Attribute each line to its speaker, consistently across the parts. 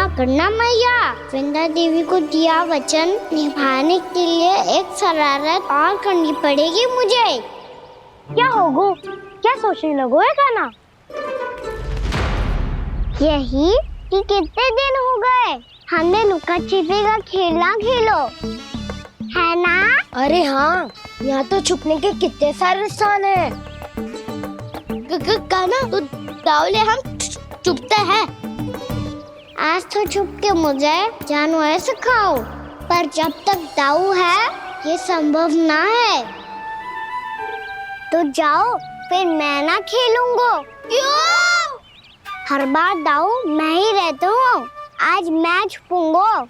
Speaker 1: क्षमा करना मैया। वृंदा देवी को दिया वचन निभाने के लिए एक शरारत और करनी पड़ेगी मुझे।
Speaker 2: क्या होगो? क्या सोचने लगो है कान्हा?
Speaker 1: यही कि कितने दिन हो गए हमने लुका छिपी का खेलना खेलो, है ना?
Speaker 2: अरे हाँ, यहाँ तो छुपने के कितने सारे स्थान हैं।
Speaker 1: कान्हा तो दावले हम छुपते हैं। आज तो छुप के मुझे जानवर सिखाओ, पर जब तक दाऊ है ये संभव ना है। तो जाओ, फिर मैं ना खेलूंगा। क्यों? हर बार दाऊ मैं ही रहता हूँ, आज मैं छुपूंगा।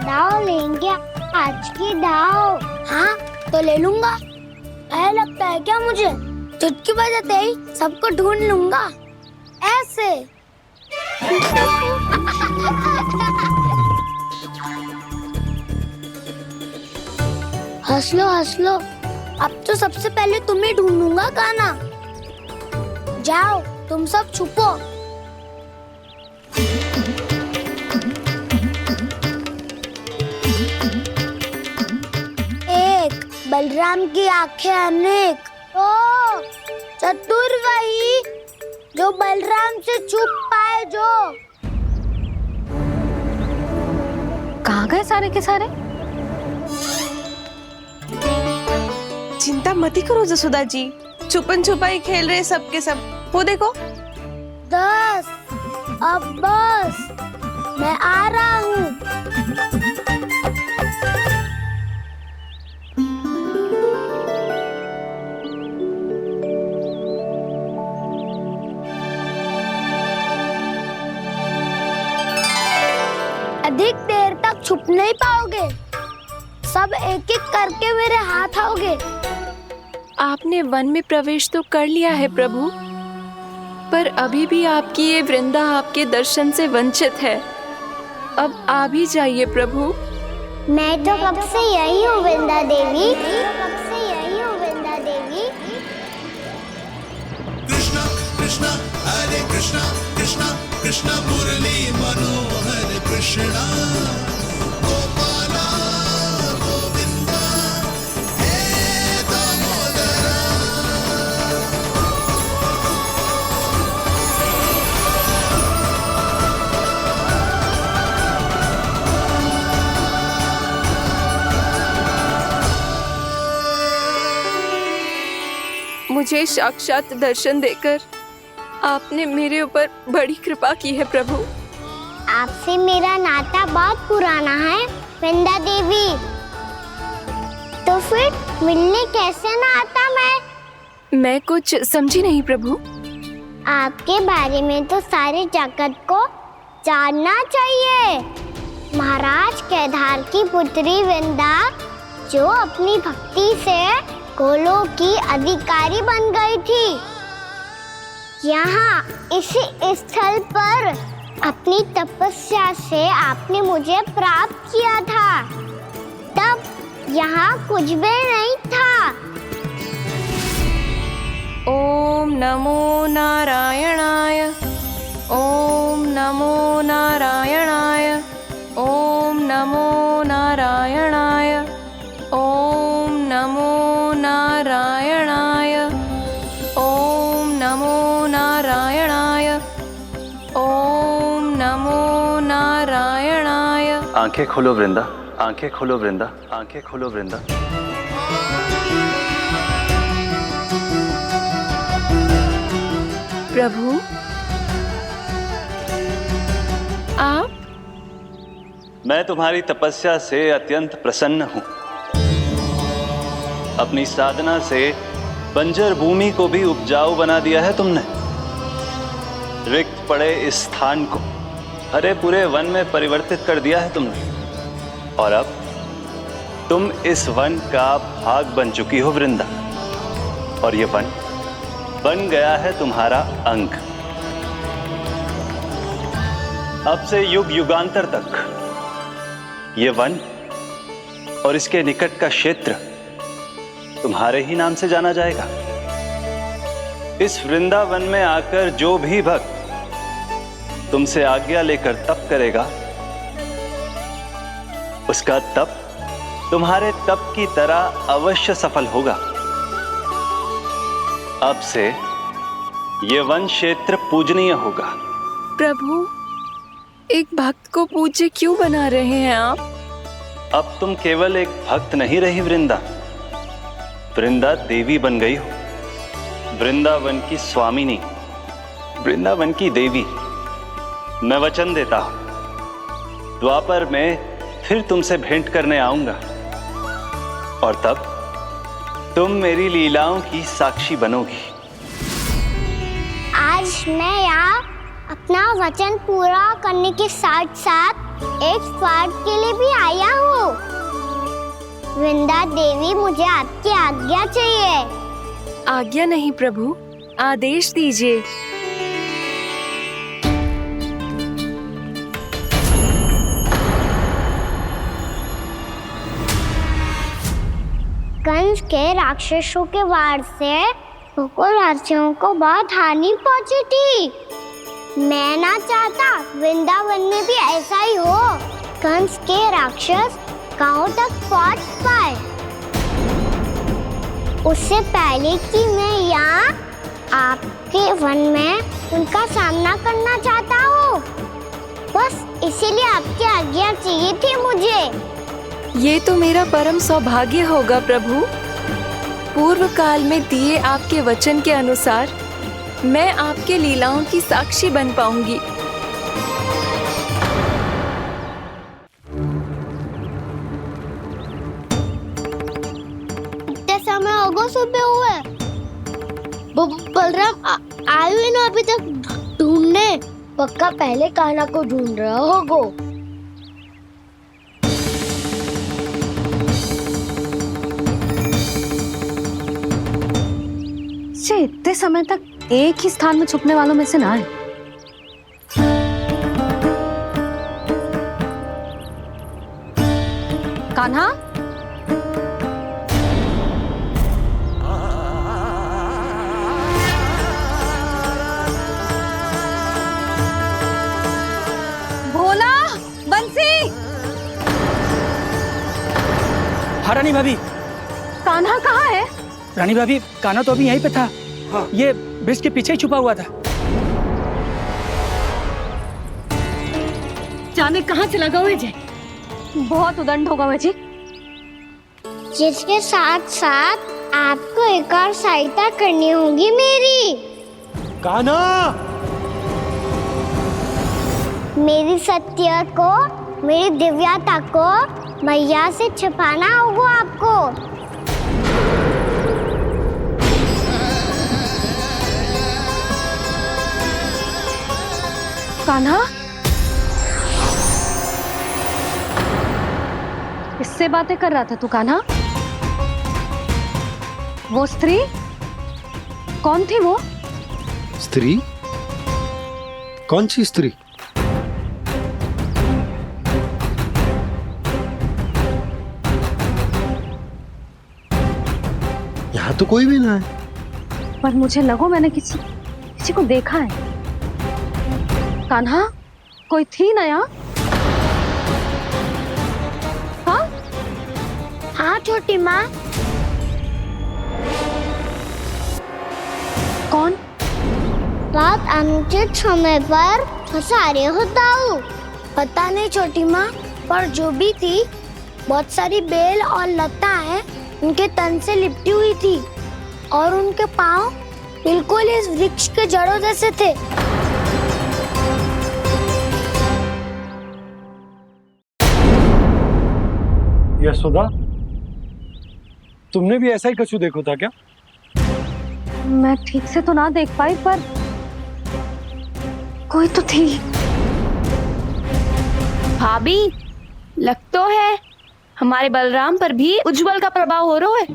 Speaker 1: दाऊ लेंगे आज की दाऊ।
Speaker 2: हाँ तो ले लूंगा। ऐसा लगता है क्या मुझे? चुटकी बजाते ही सबको ढूंढ लूंगा ऐसे। हंस लो, अब तो सबसे पहले तुम्हें ढूंढूंगा कान्हा। जाओ तुम सब छुपो। एक, बलराम की आंखें अनेक। ओ, चतुर वही जो बलराम से छुप पाए। जो
Speaker 3: कहाँ गए सारे के सारे?
Speaker 4: चिंता मती करो जसोदा जी, छुपन छुपाई खेल रहे सब के सब। वो देखो
Speaker 2: 10, अब बस, मैं आ रहा हूँ। अधिक देर तक छुप नहीं पाओगे, सब एक एक करके मेरे हाथ आओगे।
Speaker 4: आपने वन में प्रवेश तो कर लिया है प्रभु, पर अभी भी आपकी ये वृंदा आपके दर्शन से वंचित है। अब आप ही जाइए प्रभु।
Speaker 1: मैं तो कब से यही हूँ वृंदा देवी।
Speaker 5: कृष्णा कृष्णा हरे कृष्णा कृष्णा कृष्णा मुरली मनोहर कृष्णा गोपाला गोविंदा हे दामोदरा।
Speaker 4: मुझे साक्षात दर्शन देकर आपने मेरे ऊपर बड़ी कृपा की है प्रभु।
Speaker 1: आपसे मेरा नाता बहुत पुराना है वृंदा देवी, तो फिर मिलने कैसे ना आता
Speaker 4: मैं कुछ समझी नहीं प्रभु।
Speaker 1: आपके बारे में तो सारे जगत को जानना चाहिए। महाराज केदार की पुत्री वृंदा जो अपनी भक्ति से गोलों की अधिकारी बन गई थी, यहाँ इसी स्थल पर अपनी तपस्या से आपने मुझे प्राप्त किया था। तब यहाँ कुछ भी नहीं था।
Speaker 4: ओम नमो नारायणाय, ओम नमो नारायणाय, ओम नमो नारायणाय, ओम नमो नारायणाय, ओम नमो नारायणाय, ओम नमो नारायणाय।
Speaker 6: आंखें खोलो वृंदा, आंखें खोलो वृंदा, आंखें खोलो वृंदा।
Speaker 4: प्रभु आप?
Speaker 6: मैं तुम्हारी तपस्या से अत्यंत प्रसन्न हूं। अपनी साधना से बंजर भूमि को भी उपजाऊ बना दिया है तुमने। रिक्त पड़े इस स्थान को हरे पूरे वन में परिवर्तित कर दिया है तुमने। और अब तुम इस वन का भाग बन चुकी हो वृंदा, और ये वन बन गया है तुम्हारा अंग। अब से युग युगांतर तक ये वन और इसके निकट का क्षेत्र तुम्हारे ही नाम से जाना जाएगा। इस वृंदावन में आकर जो भी भक्त तुमसे आज्ञा लेकर तप करेगा, उसका तप तुम्हारे तप की तरह अवश्य सफल होगा। अब से यह वन क्षेत्र पूजनीय होगा।
Speaker 4: प्रभु, एक भक्त को पूज्य क्यों बना रहे हैं आप?
Speaker 6: अब तुम केवल एक भक्त नहीं रही वृंदा, वृंदा देवी बन गई हो। वृंदावन की स्वामिनी, वृंदावन की देवी। मैं वचन देता हूं, द्वापर में फिर तुमसे भेंट करने आऊंगा और तब तुम मेरी लीलाओं की साक्षी बनोगी।
Speaker 1: आज मैं यहाँ अपना वचन पूरा करने के साथ साथ एक स्वार्थ के लिए भी आया हूँ। वृंदा देवी, मुझे आपकी आज्ञा चाहिए।
Speaker 4: आज्ञा नहीं प्रभु, आदेश दीजिए।
Speaker 1: कंस के राक्षसों के वार से गोकुलवासियों को बहुत हानि पहुंची थी। मैं ना चाहता वृंदावन में भी ऐसा ही हो। कंस के राक्षस गांव तक पहुंच पाए, उससे पहले कि मैं यहाँ आपके वन में उनका सामना करना चाहता हूँ। बस इसीलिए आपकी आज्ञा चाहिए थी मुझे।
Speaker 4: ये तो मेरा परम सौभाग्य होगा प्रभु। पूर्व काल में दिए आपके वचन के अनुसार मैं आपके लीलाओं की साक्षी बन पाऊंगी।
Speaker 1: इतने समय होगा सुबह हुए, बलराम आए हुए ना अभी तक ढूंढने।
Speaker 2: पक्का पहले कान्हा को ढूंढ रहा होगो।
Speaker 3: इतने समय तक एक ही स्थान में छुपने वालों में से ना है। कान्हा, भोला, बंसी।
Speaker 7: हाँ रानी भाभी।
Speaker 3: कान्हा कहाँ है?
Speaker 7: रानी भाभी, कान्हा तो अभी यहीं पे था। हाँ। ये ब्रिज के पीछे ही छुपा हुआ था।
Speaker 3: जाने कहाँ से लगा हुआ है। बहुत उदंड होगा जी।
Speaker 1: जिसके साथ साथ आपको एक और सहायता करनी होगी मेरी।
Speaker 7: कान्हा,
Speaker 1: मेरी सत्य को, मेरी दिव्यता को मैया से छिपाना होगा आपको।
Speaker 3: कान्हा, इससे बातें कर रहा था तू कान्हा? वो स्त्री कौन थी? वो
Speaker 8: स्त्री? कौन सी स्त्री? यहाँ तो कोई भी ना है।
Speaker 3: पर मुझे लगो मैंने किसी को देखा है। कान्हा, कोई थी ना यहाँ? हाँ
Speaker 2: हाँ छोटी माँ।
Speaker 3: कौन?
Speaker 1: बहुत अनुचित समय पर फंसारे होता हूँ।
Speaker 2: पता नहीं छोटी माँ, पर जो भी थी बहुत सारी बेल और लता है उनके तन से लिपटी हुई थी और उनके पाँव बिल्कुल इस वृक्ष के जड़ों जैसे थे।
Speaker 8: यशोदा, तुमने भी ऐसा ही कछु देखो था क्या?
Speaker 3: मैं ठीक से तो ना देख पाई, पर कोई तो थी।
Speaker 9: भाभी, लग तो है हमारे बलराम पर भी उज्जवल का प्रभाव हो रहा है।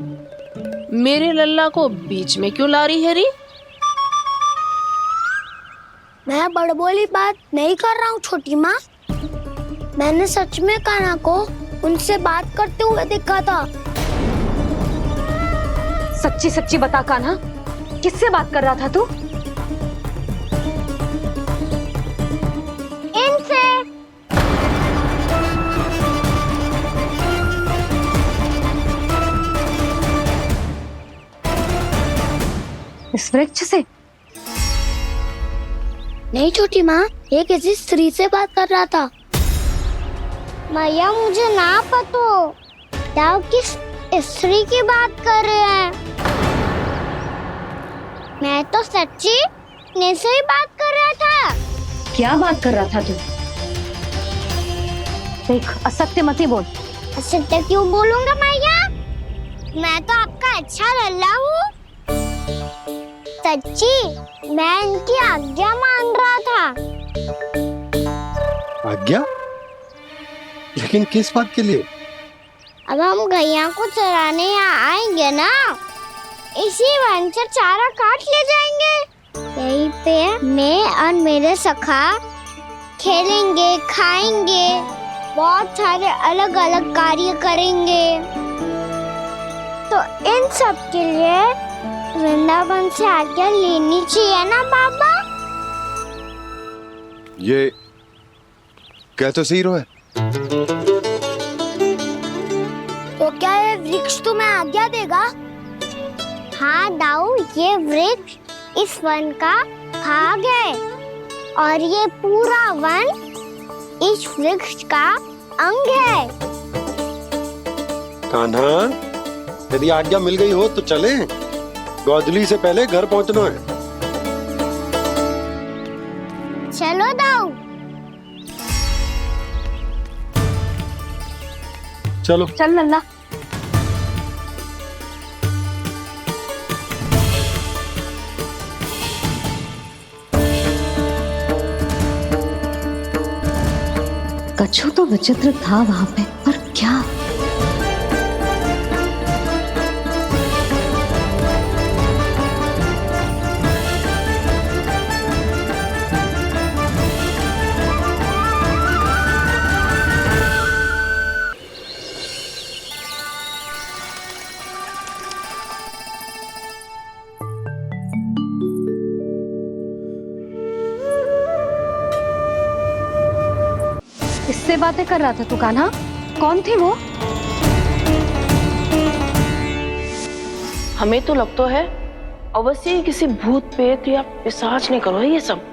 Speaker 10: मेरे लल्ला को बीच में क्यों ला रही है री?
Speaker 2: मैं बड़बोली बात नहीं कर रहा हूँ छोटी माँ। मैंने सच में कान्हा को उनसे बात करते हुए देखा था।
Speaker 3: सच्ची सच्ची बता कान्हा, किससे बात कर रहा था तू? इस वृक्ष से?
Speaker 2: नहीं छोटी माँ, ये किसी स्त्री से बात कर रहा था।
Speaker 1: मैया मुझे ना पतो दाऊ किस स्त्री की बात कर रहे हैं। मैं तो सच्ची ने से ही बात कर रहा था।
Speaker 3: क्या बात कर रहा था तू? देख, असत्य मत ही बोल।
Speaker 1: असत्य क्यों बोलूंगा मैया? मैं तो आपका अच्छा लल्ला हूँ। सच्ची मैं इनकी आज्ञा मान रहा था।
Speaker 8: आज्ञा? लेकिन किस बात के लिए?
Speaker 1: अब हम गैया को चराने यहाँ आएंगे ना, इसी वन से चारा काट ले जाएंगे। यहीं पे मैं और मेरे सखा खेलेंगे, खाएंगे, बहुत सारे अलग अलग कार्य करेंगे। तो इन सब के लिए वृंदावन से आज्ञा लेनी चाहिए ना बाबा?
Speaker 11: ये कह तो सही रहा है।
Speaker 2: तो क्या ये वृक्ष तुम्हें आज्ञा देगा?
Speaker 1: हाँ दाऊ, ये वृक्ष इस वन का भाग है और ये पूरा वन इस वृक्ष का अंग है।
Speaker 8: कान्हा, यदि आज्ञा मिल गई हो तो चले। गोधूली से पहले घर पहुंचना है।
Speaker 1: चलो दाऊ।
Speaker 8: चलो
Speaker 3: चल लल्ला। कछु तो विचित्र था वहां पे, पर क्या? किससे बातें कर रहा था तू कान्हा? कौन थी वो?
Speaker 10: हमें तो लगता है अवश्य ही किसी भूत प्रेत या पिशाच ने करो है ये सब।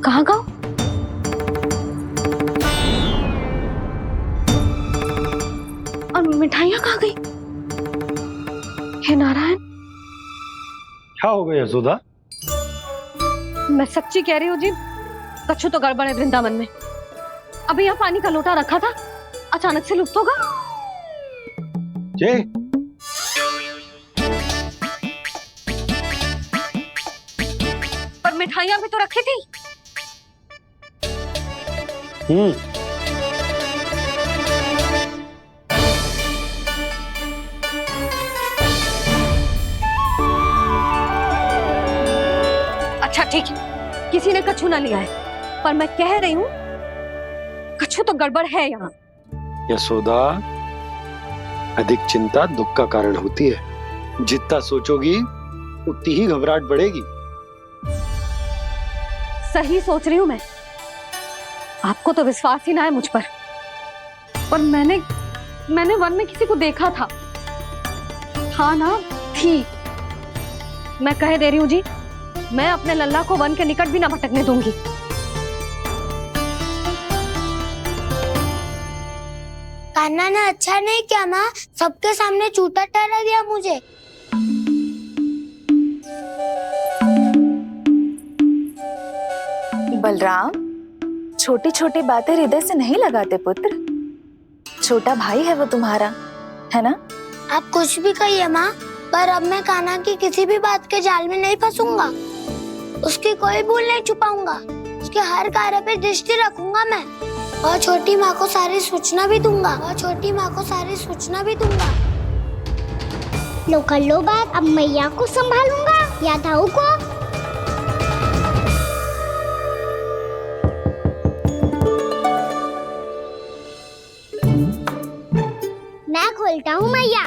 Speaker 3: कहाँ गाँव? और मिठाइयाँ कहाँ गई? हे नारायण!
Speaker 8: क्या हो गया यशोदा?
Speaker 3: मैं सच्ची कह रही हूँ जी, कछु तो गड़बड़ है वृंदावन में। अभी यहाँ पानी का लोटा रखा था, अचानक से लुप्त होगा।
Speaker 8: जय,
Speaker 3: पर मिठाइयाँ भी तो रखी थी। अच्छा ठीक है, किसी ने कछु ना लिया है, पर मैं कह रही हूँ कछु तो गड़बड़ है यहाँ।
Speaker 8: यशोदा, अधिक चिंता दुख का कारण होती है। जितना सोचोगी उतनी ही घबराहट बढ़ेगी।
Speaker 3: सही सोच रही हूँ मैं। आपको तो विश्वास ही ना है मुझ पर मैंने वन में किसी को देखा था। हाँ ना, थी। मैं कह दे रही हूँ जी, मैं अपने लल्ला को वन के निकट भी ना भटकने दूंगी।
Speaker 2: कान्हा ने अच्छा नहीं किया माँ, सबके सामने झूठा ठहरा दिया मुझे।
Speaker 12: बलराम, छोटी छोटी बातें हृदय से नहीं लगाते पुत्र। छोटा भाई है वो तुम्हारा, है ना?
Speaker 2: आप कुछ भी कहिए माँ, पर अब मैं कान्हा की किसी भी बात के जाल में नहीं फंसूंगा। उसकी कोई भूल नहीं छुपाऊंगा। उसके हर कार्य पे दृष्टि रखूंगा मैं, और छोटी माँ को सारी सूचना भी दूंगा।
Speaker 1: लो कर लो बात। अब मैया को संभालूंगा या दाऊ को? बोलता हूँ मैया।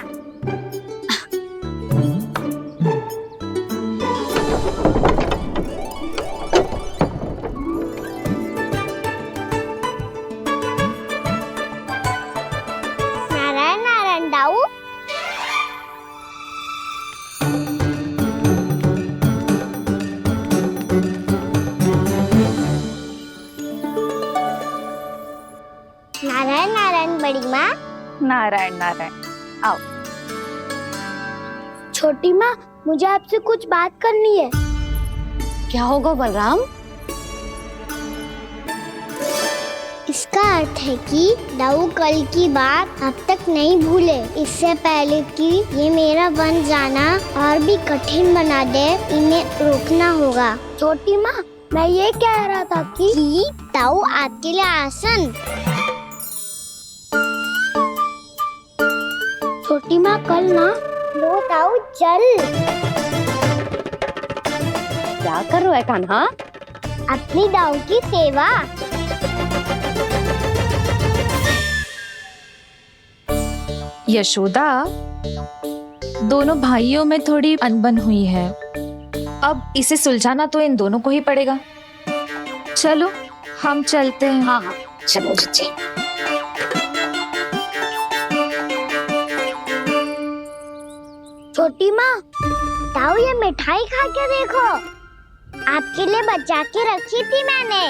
Speaker 1: नारायण नारायण दाऊ। नारायण नारायण बड़ी माँ।
Speaker 12: नारायण नारायण। आओ।
Speaker 2: छोटी माँ, मुझे आपसे कुछ बात करनी है।
Speaker 3: क्या होगा बलराम?
Speaker 1: इसका अर्थ है कि दाऊ कल की बात अब तक नहीं भूले। इससे पहले कि ये मेरा वन जाना और भी कठिन बना दे, इन्हें रोकना होगा।
Speaker 2: छोटी माँ, मैं ये कह रहा था कि
Speaker 1: दाऊ आपके लिए आसन।
Speaker 2: छोटी माँ, कल ना
Speaker 1: लो दाऊ चल।
Speaker 3: क्या कर रहा है कान्हा?
Speaker 1: अपनी दाऊ की सेवा।
Speaker 12: यशोदा, दोनों भाइयों में थोड़ी अनबन हुई है। अब इसे सुलझाना तो इन दोनों को ही पड़ेगा। चलो हम चलते हैं।
Speaker 3: हाँ हाँ चलो जी।
Speaker 1: छोटी माँ, दाऊ ये मिठाई खा के देखो। आपके लिए बचा के रखी थी मैंने।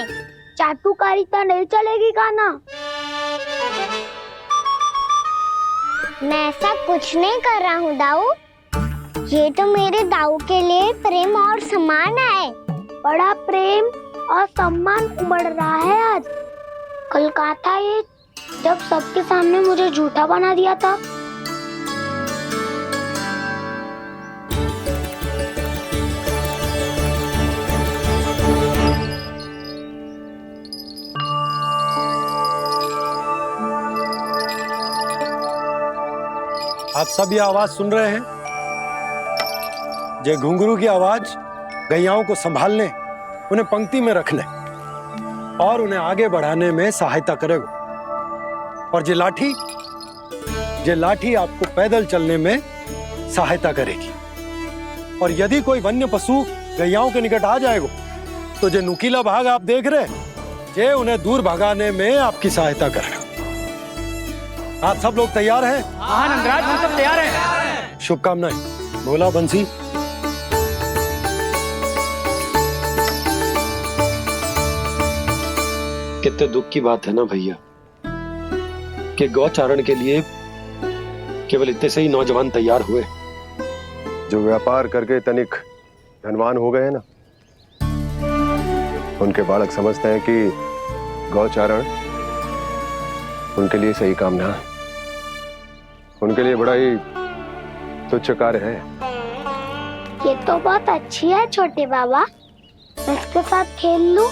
Speaker 2: चाटुकारिता नहीं चलेगी कान्हा।
Speaker 1: मैं ऐसा कुछ नहीं कर रहा हूँ दाऊ। ये तो मेरे दाऊ के लिए प्रेम और सम्मान है।
Speaker 2: बड़ा प्रेम और सम्मान उमड़ रहा है आज। कल कहा था ये, जब सबके सामने मुझे झूठा बना दिया था।
Speaker 8: आप सब ये आवाज सुन रहे हैं? ये घुंघरू की आवाज गैयाओं को संभालने, उन्हें पंक्ति में रखने और उन्हें आगे बढ़ाने में सहायता करेगा। और ये लाठी आपको पैदल चलने में सहायता करेगी। और यदि कोई वन्य पशु गैयाओं के निकट आ जाएगा तो जो नुकीला भाग आप देख रहे हैं, ये उन्हें दूर भगाने में आपकी सहायता करेगा। आप सब लोग तैयार हैं?
Speaker 7: हाँ नंदराज, हम सब तैयार हैं।
Speaker 8: शुभकामनाएं। बोला बंसी। कितने दुख की बात है ना भैया कि गौचारण के लिए केवल इतने से ही नौजवान तैयार हुए।
Speaker 11: जो व्यापार करके तनिक धनवान हो गए ना, उनके बालक समझते हैं कि गौचारण उनके लिए सही काम ना है। उनके लिए बड़ा ही तुच्छ कार्य है।
Speaker 2: ये तो बहुत अच्छी है छोटे बाबा, मैं इसके साथ खेल लूं?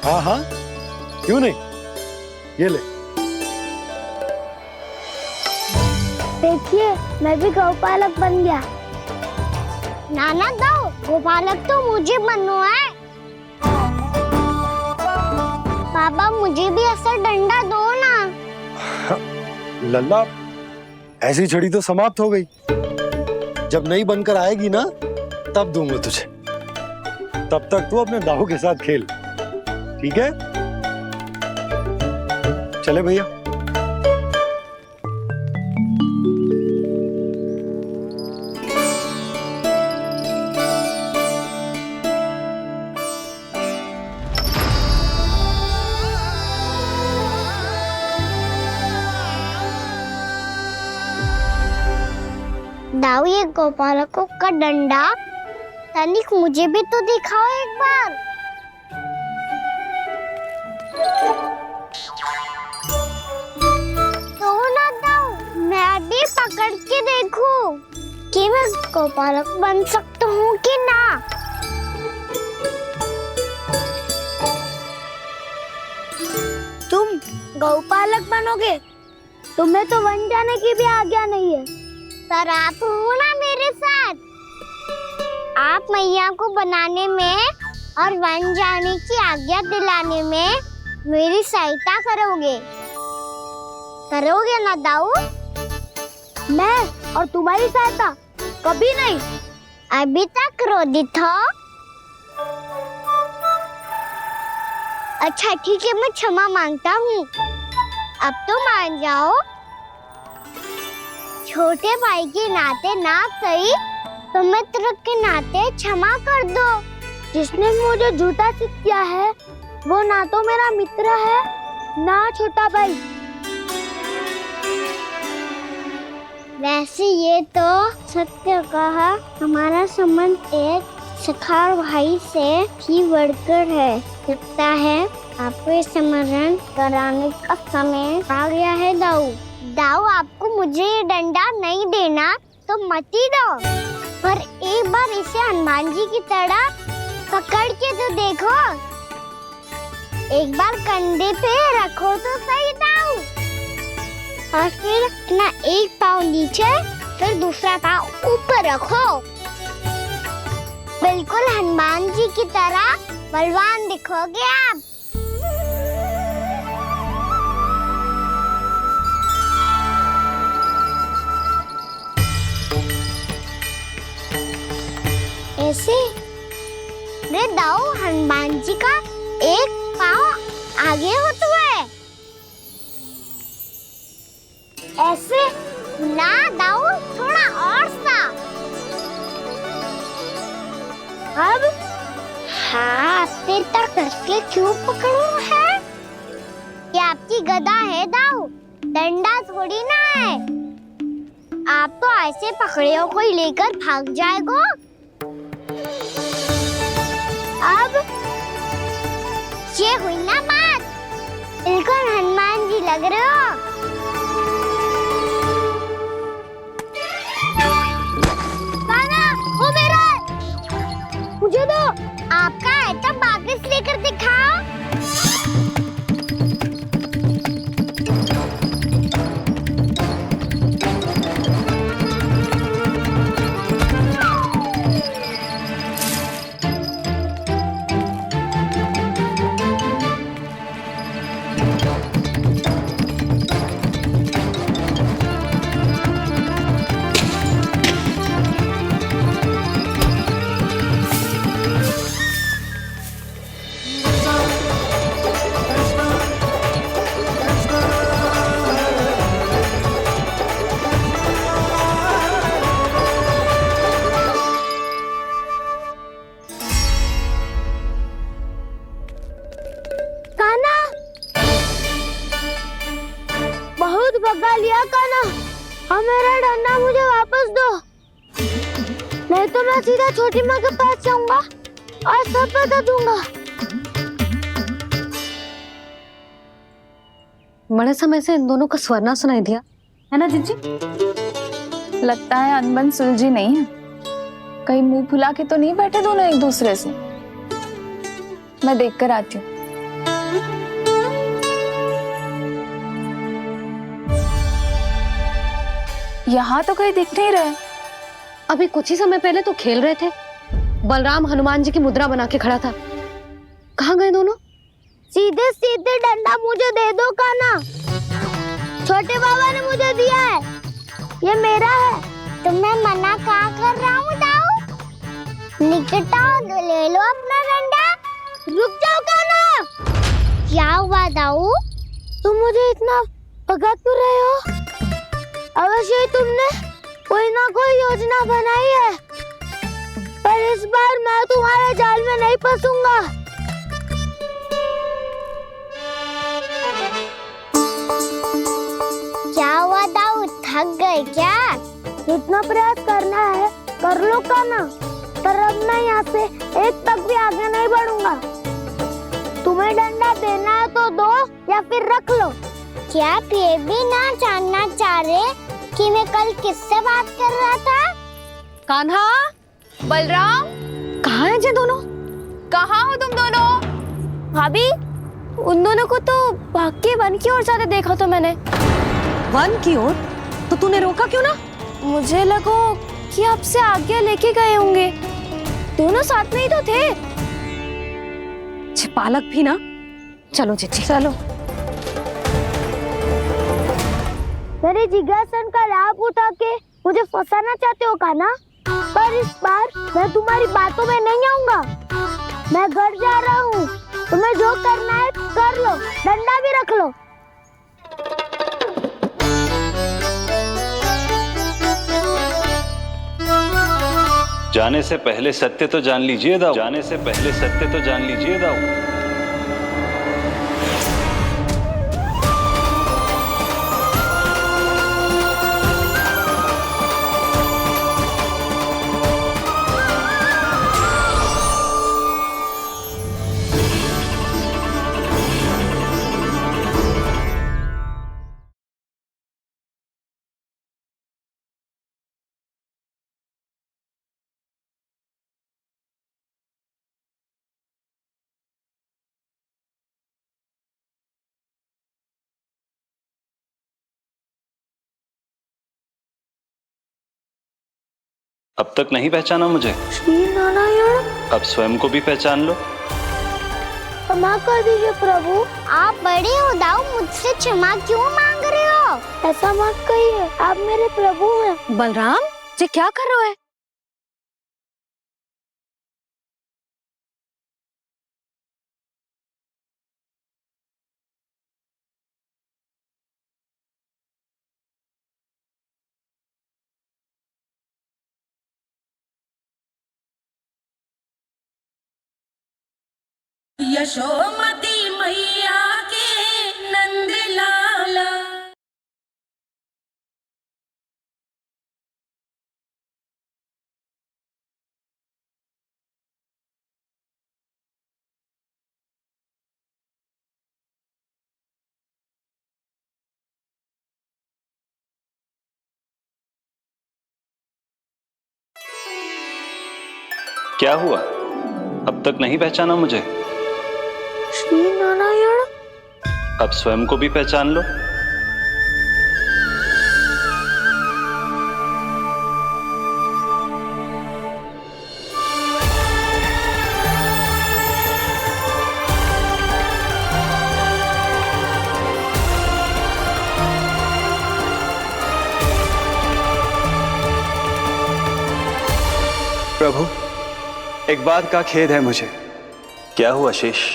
Speaker 8: हाँ हाँ, क्यों नहीं। ये ले।
Speaker 2: देखिए, मैं भी गौपालक बन गया।
Speaker 1: नाना दाऊ, गोपालक तो मुझे बनना है। पापा मुझे भी ऐसा डंडा दो ना।
Speaker 8: लल्ला, ऐसी छड़ी तो समाप्त हो गई। जब नई बनकर आएगी ना, तब दूंगा तुझे। तब तक तू अपने दाऊ के साथ खेल, ठीक है? चले भैया।
Speaker 1: दाऊ, ये गोपालकों का डंडा तनिक मुझे भी तो दिखाओ एक बार। तो ना दाऊ, मैं भी पकड़ के देखूं कि मैं गोपालक बन सकता हूँ कि ना।
Speaker 2: तुम गौपालक बनोगे? तुम्हें तो वन जाने की भी आज्ञा नहीं है।
Speaker 1: पर आप हो ना मेरे साथ। आप मैया को बनाने में और वन जाने की आज्ञा दिलाने में मेरी सहायता करोगे। करोगे ना दाऊ?
Speaker 2: मैं और तुम्हारी सहायता कभी नहीं।
Speaker 1: अभी तक क्रोधित हो? अच्छा ठीक है, मैं क्षमा मांगता हूँ। अब तो मान जाओ। छोटे भाई के नाते ना सही तो मित्र के नाते क्षमा कर दो।
Speaker 2: जिसने मुझे झूठा सिद्ध किया है वो ना तो मेरा मित्र है ना छोटा भाई।
Speaker 1: वैसे ये तो सत्य कहा, हमारा संबंध एक सखा भाई से भी बढ़कर है। लगता है आपको स्मरण कराने का समय आ गया है दाऊ। दाऊ, आपको मुझे ये डंडा नहीं देना तो मत ही दो, पर एक बार इसे हनुमान जी की तरह पकड़ के तो देखो। एक बार कंधे पे रखो तो सही दाऊ, और फिर अपना एक पाँव नीचे फिर दूसरा पाँव ऊपर रखो। बिल्कुल हनुमान जी की तरह बलवान दिखोगे आप। ऐसे रे दाऊ, हनुमान जी का एक पाँव आगे होता है। ऐसे ना दाऊ, थोड़ा और सा। अब हाथ तक कसके क्यों पकड़ू है? ये आपकी गदा है दाऊ, डंडा थोड़ी ना है। आप तो ऐसे पकड़े हो कोई लेकर भाग जाएगा। अब ये हुई ना बात, बिल्कुल हनुमान जी लग रहे हो। कान्हा, वो मेरा है। मुझे दो। आपका है तो वापस लेकर दिखाओ। भगा लिया कान्हा, अब मेरा डंडा मुझे वापस दो, नहीं तो मैं सीधा छोटी माँ के पास जाऊंगा और सब बता दूंगा।
Speaker 3: बड़े समय से इन दोनों का स्वर ना सुनाई दिया है ना जीजी?
Speaker 9: लगता है अनबन सुलझी नहीं है। कहीं मुंह फुला के तो नहीं बैठे दोनों एक दूसरे से। मैं देखकर आती हूँ। यहाँ तो कहीं दिख नहीं रहे।
Speaker 3: अभी कुछ ही समय पहले तो खेल रहे थे। बलराम हनुमान जी की मुद्रा बना के खड़ा था। कहाँ गए दोनों?
Speaker 2: सीधे सीधे डंडा मुझे दे दो कान्हा, छोटे बाबा ने मुझे दिया है, ये मेरा है।
Speaker 1: तुम्हें मना कहाँ कर रहा हूँ दाऊ? निकट आओ, ले लो अपना डंडा।
Speaker 2: रुक जाओ कान्हा।
Speaker 1: क्या हुआ दाऊ?
Speaker 2: तुम मुझे इतना भगा क्यों रहे हो? अवश्य ही तुमने कोई ना कोई योजना बनाई है, पर इस बार मैं तुम्हारे जाल में नहीं फंसूंगा।
Speaker 1: क्या हुआ दाऊ, थक गए क्या?
Speaker 2: जितना प्रयास करना है कर लो कान्हा, पर अब मैं यहाँ से एक तक भी आगे नहीं बढ़ूंगा। तुम्हें डंडा देना है तो दो या फिर रख लो।
Speaker 1: क्या आप ये भी ना जानना चाह रहे कि मैं कल किससे बात कर रहा था?
Speaker 9: कान्हा, बलराम,
Speaker 3: कहाँ हैं ये दोनों?
Speaker 9: कहाँ हो तुम दोनों?
Speaker 2: भाभी, उन दोनों को तो भाग के वन की ओर जाते देखा तो मैंने।
Speaker 3: वन की ओर? तो तूने रोका क्यों ना?
Speaker 2: मुझे लगा कि आपसे आगे लेके गए होंगे। दोनों साथ में ही तो थे।
Speaker 3: पालक भी ना। चलो जीजी चलो।
Speaker 2: मेरे जिज्ञासन का लाभ उठा के मुझे फंसाना चाहते हो कान्हा? पर इस बार मैं तुम्हारी बातों में नहीं आऊंगा। मैं घर जा रहा हूँ, तुम्हें जो करना है कर लो, डंडा भी रख लो।
Speaker 6: जाने से पहले सत्य तो जान लीजिए दाऊ, जाने से पहले सत्य तो जान लीजिए दाऊ। अब तक नहीं पहचाना मुझे?
Speaker 2: श्री नारायण।
Speaker 6: अब स्वयं को भी पहचान लो।
Speaker 2: क्षमा कर दीजिए प्रभु।
Speaker 1: आप बड़े हो दाऊ, मुझसे क्षमा क्यों मांग रहे हो?
Speaker 2: ऐसा मत कहिए, आप मेरे प्रभु हैं।
Speaker 3: बलराम, ये क्या कर रहे हो?
Speaker 13: यशोमती मैया के नंद लाला।
Speaker 6: क्या हुआ? अब तक नहीं पहचाना मुझे?
Speaker 2: श्री नारायण।
Speaker 6: अब स्वयं को भी पहचान लो।
Speaker 14: प्रभु, एक बात का खेद है मुझे।
Speaker 6: क्या हुआ शेष?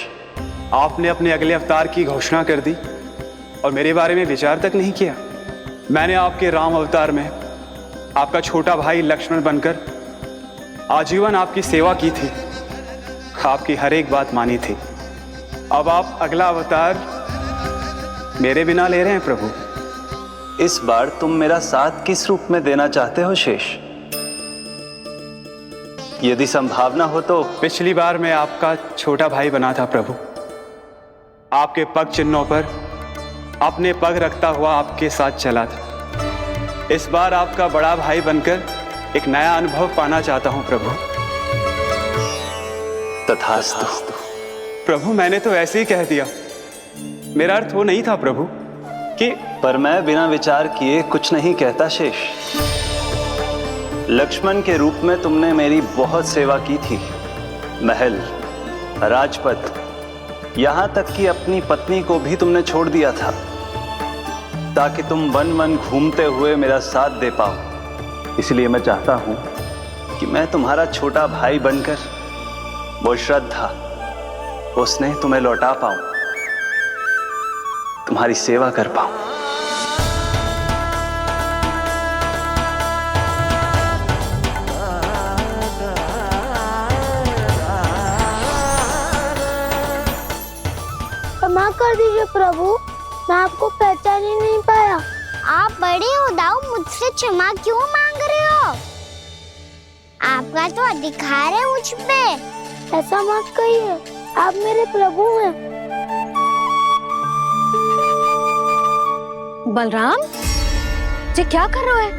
Speaker 14: आपने अपने अगले अवतार की घोषणा कर दी और मेरे बारे में विचार तक नहीं किया। मैंने आपके राम अवतार में आपका छोटा भाई लक्ष्मण बनकर आजीवन आपकी सेवा की थी, आपकी हर एक बात मानी थी। अब आप अगला अवतार मेरे बिना ले रहे हैं प्रभु।
Speaker 6: इस बार तुम मेरा साथ किस रूप में देना चाहते हो शेष? यदि संभावना हो तो।
Speaker 14: पिछली बार मैं आपका छोटा भाई बना था प्रभु, आपके पग चिन्हों पर अपने पग रखता हुआ आपके साथ चला था। इस बार आपका बड़ा भाई बनकर एक नया अनुभव पाना चाहता हूं प्रभु।
Speaker 6: तथास्तु।
Speaker 14: प्रभु, मैंने तो ऐसे ही कह दिया, मेरा अर्थ वो नहीं था प्रभु कि।
Speaker 6: पर मैं बिना विचार किए कुछ नहीं कहता शेष। लक्ष्मण के रूप में तुमने मेरी बहुत सेवा की थी। महल, राजपथ, यहां तक कि अपनी पत्नी को भी तुमने छोड़ दिया था ताकि तुम वन वन घूमते हुए मेरा साथ दे पाओ। इसलिए मैं चाहता हूं कि मैं तुम्हारा छोटा भाई बनकर वो श्रद्धा, वो स्नेह तुम्हें लौटा पाऊं, तुम्हारी सेवा कर पाऊं।
Speaker 2: क्षमा कर दीजिए प्रभु, मैं आपको पहचान ही नहीं पाया।
Speaker 1: आप बड़े हो दाऊ, मुझसे क्षमा क्यों मांग रहे हो? आपका तो अधिकार है मुझ पे।
Speaker 2: ऐसा मत कहिए, आप मेरे प्रभु हैं।
Speaker 3: बलराम, ये क्या कर रहे हो?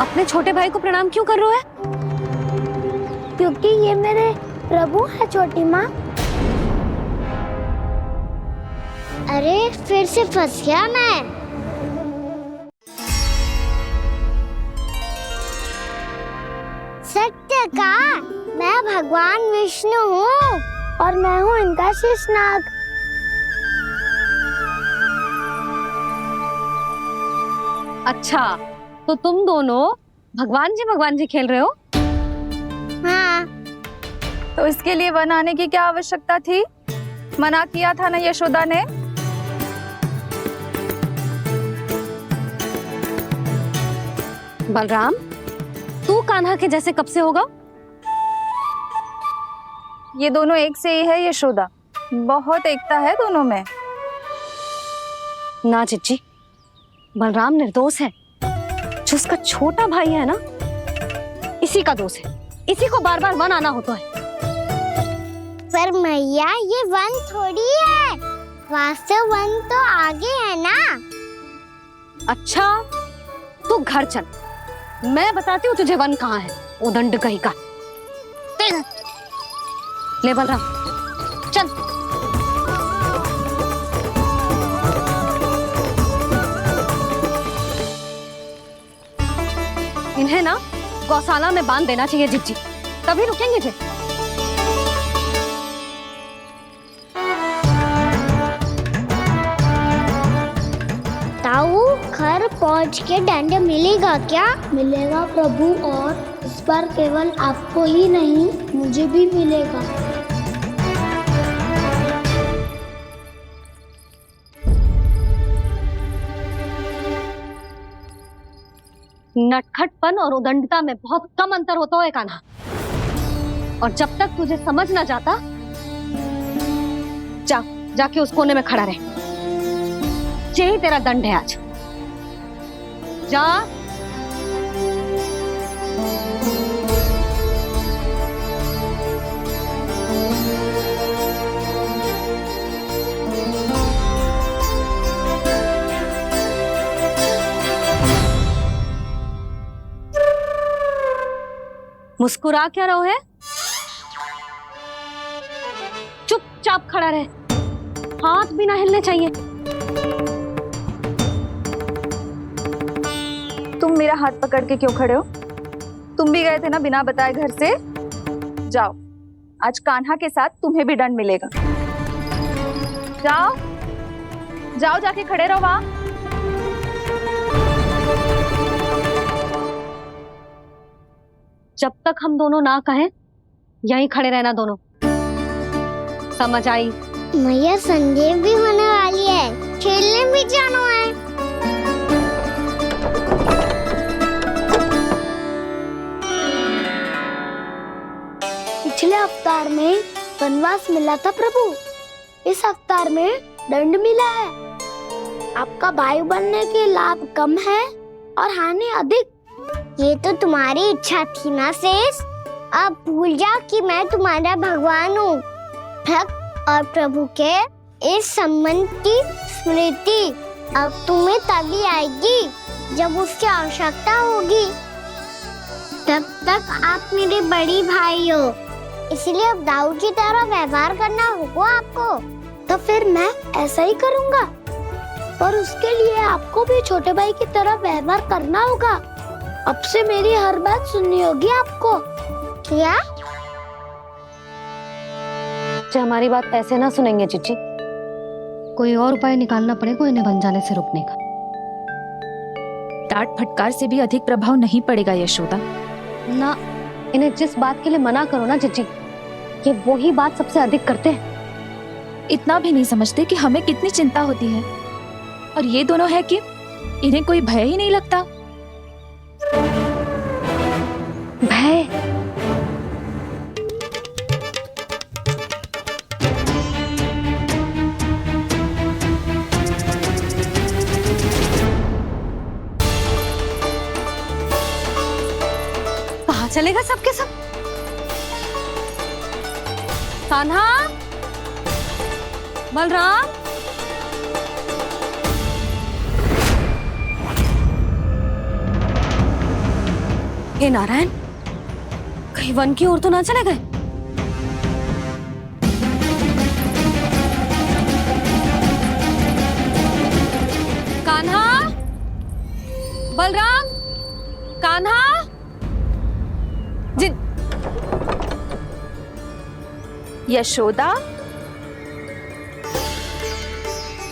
Speaker 3: अपने छोटे भाई को प्रणाम क्यों कर रहे हो?
Speaker 2: क्योंकि ये मेरे प्रभु है छोटी माँ।
Speaker 1: अरे फिर से फंस गया मैं। सत्य का, मैं भगवान विष्णु हूँ
Speaker 2: और मैं हूँ इनका शेषनाग।
Speaker 3: अच्छा, तो तुम दोनों भगवान जी खेल रहे हो?
Speaker 1: हाँ।
Speaker 9: तो इसके लिए वन आने की क्या आवश्यकता थी? मना किया था ना यशोदा ने।
Speaker 3: बलराम, तू कान्हा के जैसे कब से होगा?
Speaker 9: ये दोनों एक से ही है यशोदा, बहुत एकता है दोनों में।
Speaker 3: ना चिच्ची, बलराम निर्दोष है। जो उसका छोटा भाई है ना, इसी का दोष है। इसी को बार बार वन आना होता है।
Speaker 1: पर मैया, ये वन थोड़ी है, वास्तव वन तो आगे है ना।
Speaker 3: अच्छा, तू घर चल, मैं बताती हूँ तुझे वन कहाँ है। उदंड कहीं का। ले बलराम, चल। इन्हें ना गौशाला में बांध देना चाहिए जिज्जी, तभी रुकेंगे जे।
Speaker 1: ताऊ, घर पहुंच के दंड मिलेगा क्या?
Speaker 2: मिलेगा प्रभु, और इस बार केवल आपको ही नहीं, मुझे भी मिलेगा।
Speaker 3: नटखटपन और उदंडता में बहुत कम अंतर होता है कान्हा, और जब तक तुझे समझ ना जाता, जाके उस कोने में खड़ा रहे। यही तेरा दंड है आज। जा। मुस्कुरा क्या रहो है? चुपचाप खड़ा रहे, हाथ भी ना हिलने चाहिए।
Speaker 9: तुम मेरा हाथ पकड़ के क्यों खड़े हो? तुम भी गए थे ना बिना बताए घर से। जाओ, आज कान्हा के साथ तुम्हें भी दंड मिलेगा। जाओ जाओ, जाके खड़े रहो वहां।
Speaker 3: जब तक हम दोनों ना कहें, यहीं खड़े रहना दोनों। समझ आई?
Speaker 1: मैया, संध्या भी होने वाली है, खेलने भी जाना है।
Speaker 2: पिछले अवतार में वनवास मिला था प्रभु, इस अवतार में दंड मिला है। आपका भाई बनने के लाभ कम है और हानि अधिक।
Speaker 1: ये तो तुम्हारी इच्छा थी ना शेष। अब भूल जा कि मैं तुम्हारा भगवान हूँ। भक्त और प्रभु के इस संबंध की स्मृति अब तुम्हें तभी आएगी जब उसकी आवश्यकता होगी। तब तक आप मेरे बड़ी भाई हो, इसलिए अब दाऊ की तरह व्यवहार करना होगा आपको।
Speaker 2: तो फिर मैं ऐसा ही करूँगा, पर उसके लिए आपको भी छोटे भाई की तरह व्यवहार करना होगा। अब से मेरी हर बात सुननी होगी आपको।
Speaker 1: क्या?
Speaker 3: जो हमारी बात ऐसे ना सुनेंगे चिच्ची, कोई और उपाय निकालना पड़ेगा इन्हें बन जाने से रुकने का।
Speaker 12: डांट फटकार से भी अधिक प्रभाव नहीं पड़ेगा यशोदा।
Speaker 3: ना, इन्हें जिस बात के लिए मना करो ना चिच्ची, ये वही बात सबसे अधिक करते हैं।
Speaker 12: इतना भी नहीं समझते कि हमें कितनी चिंता होती है, और ये दोनों है कि इन्हें कोई भय ही नहीं लगता।
Speaker 3: भय? कहाँ चलेगा सबके सब? कान्हा, बलराम, हे नारायण, कहीं वन की ओर तो ना चले गए? कान्हा, बलराम, कान्हा,
Speaker 9: यशोदा,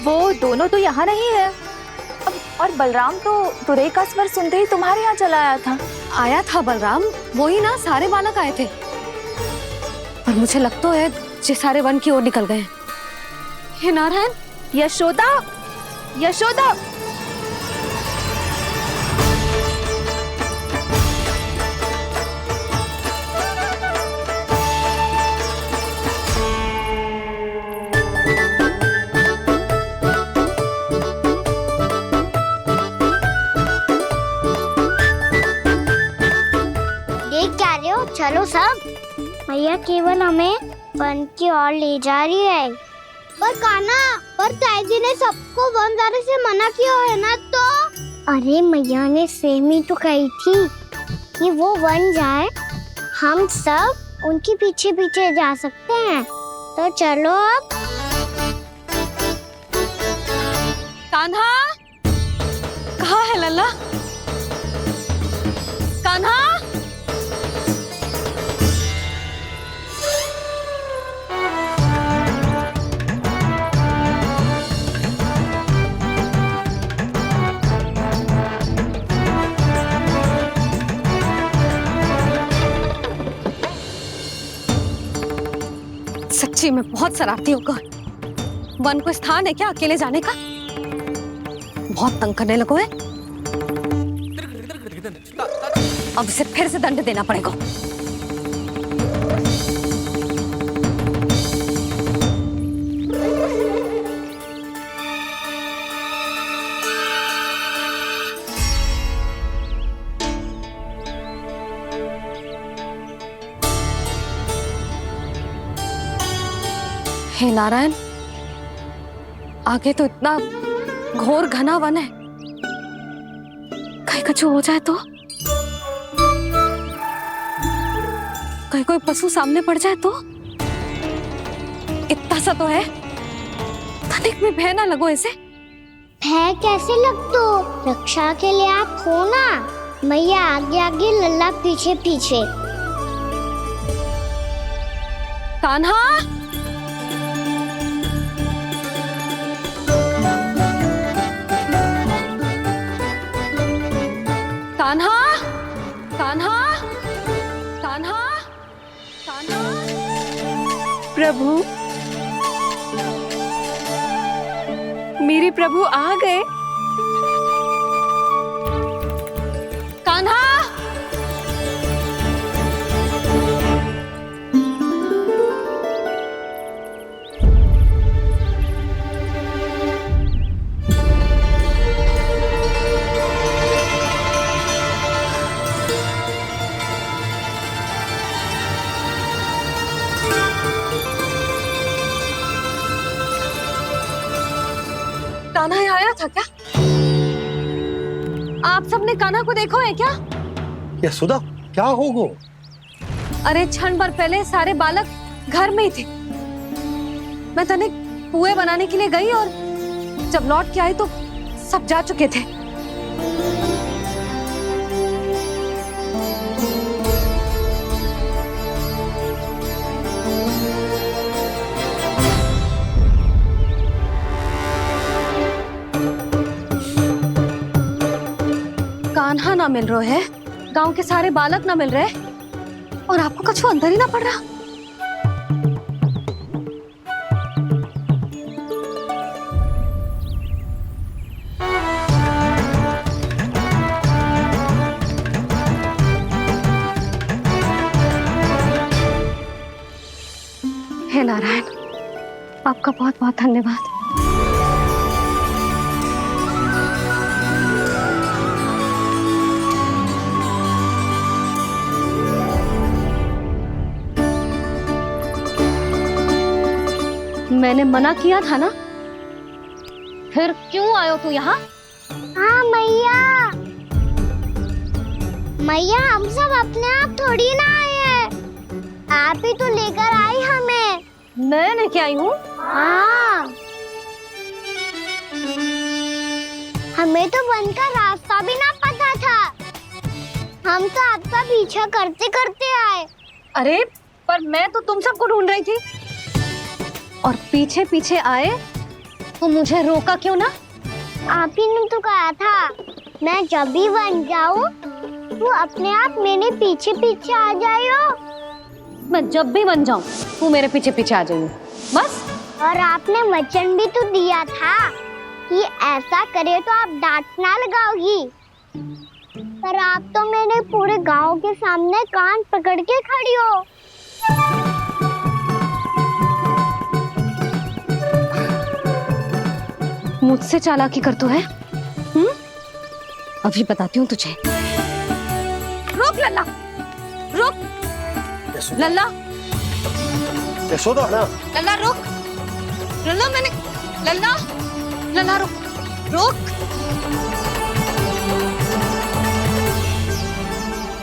Speaker 9: वो दोनों तो यहाँ नहीं है। अब और बलराम तो तुरई का स्वर सुनते ही तुम्हारे यहाँ चला आया था।
Speaker 3: आया था बलराम, वही ना सारे बालक आए थे। पर मुझे लगता है ये सारे वन की ओर निकल गए। हे नारायण!
Speaker 9: यशोदा, यशोदा!
Speaker 1: देख क्या रहे हो? चलो सब। मैया केवल हमें वन की ओर ले जा रही है। पर कान्हा, पर ताईजी ने सबको वन जाने से मना किया है ना तो? अरे मैया ने सेम ही तो कही थी कि वो वन जाए, हम सब उनके पीछे पीछे जा सकते हैं। तो चलो अब।
Speaker 3: कान्हा, कहाँ है लल्ला? कान्हा! सच्ची में बहुत शरारती होगा। वन को स्थान है क्या अकेले जाने का? बहुत तंग करने लगो है। अब इसे फिर से दंड देना पड़ेगा। हे नारायण, आगे तो इतना घोर घना वन है, कहीं कुछ हो जाए तो? कहीं कोई पशु सामने पड़ जाए तो? इतना सा तो है, तनिक भी भय ना लगो इसे।
Speaker 1: भय कैसे लग तो? रक्षा के लिए आप हो ना। मैया आगे आगे, लल्ला पीछे पीछे।
Speaker 3: कान्हा! कान्हा! कान्हा! कान्हा! कान्हा!
Speaker 4: प्रभु, मेरे प्रभु आ गए।
Speaker 3: कान्हा! कान्हा यहाँ आया था क्या? आप सबने कान्हा को देखो है क्या?
Speaker 8: यशोदा, क्या हो गो?
Speaker 3: अरे क्षण भर पहले सारे बालक घर में ही थे। मैं तनिक पुए बनाने के लिए गई और जब लौट के आई तो सब जा चुके थे। कान्हा ना मिल रहे है, गांव के सारे बालक ना मिल रहे, और आपको कुछ अंदर ही ना पड़ रहा। हे नारायण, आपका बहुत बहुत धन्यवाद। मैंने मना किया था ना, फिर क्यों आयो तू यहाँ?
Speaker 1: हाँ मैया, मैया हम सब अपने आप थोड़ी ना आए हैं, आप ही तो लेकर आई हमें।
Speaker 3: मैं लेके आई हूँ?
Speaker 1: हाँ, हमें तो वन का रास्ता भी ना पता था, हम तो आपका पीछा करते करते आए।
Speaker 3: अरे पर मैं तो तुम सबको ढूंढ रही थी, और पीछे पीछे आए तो मुझे रोका क्यों ना?
Speaker 1: आप ही ने तो कहा था मैं जब भी बन जाऊं तू अपने आप मेरे पीछे पीछे आ जाइयो।
Speaker 3: मैं जब भी बन जाऊं तू मेरे पीछे पीछे आ जाइयो बस।
Speaker 1: और आपने वचन भी तो दिया था कि ऐसा करे तो आप डांट ना लगाओगी, पर आप तो मेरे पूरे गांव के सामने कान पकड़ के खड़ी हो।
Speaker 3: मुझसे चालाकी कर तो है? अभी बताती हूँ तुझे। रुक लल्ला, रुक लल्ला,
Speaker 8: यशोदा ना
Speaker 3: लल्ला रुक, लल्ला मैंने, लल्ला लल्ला रुक रुक।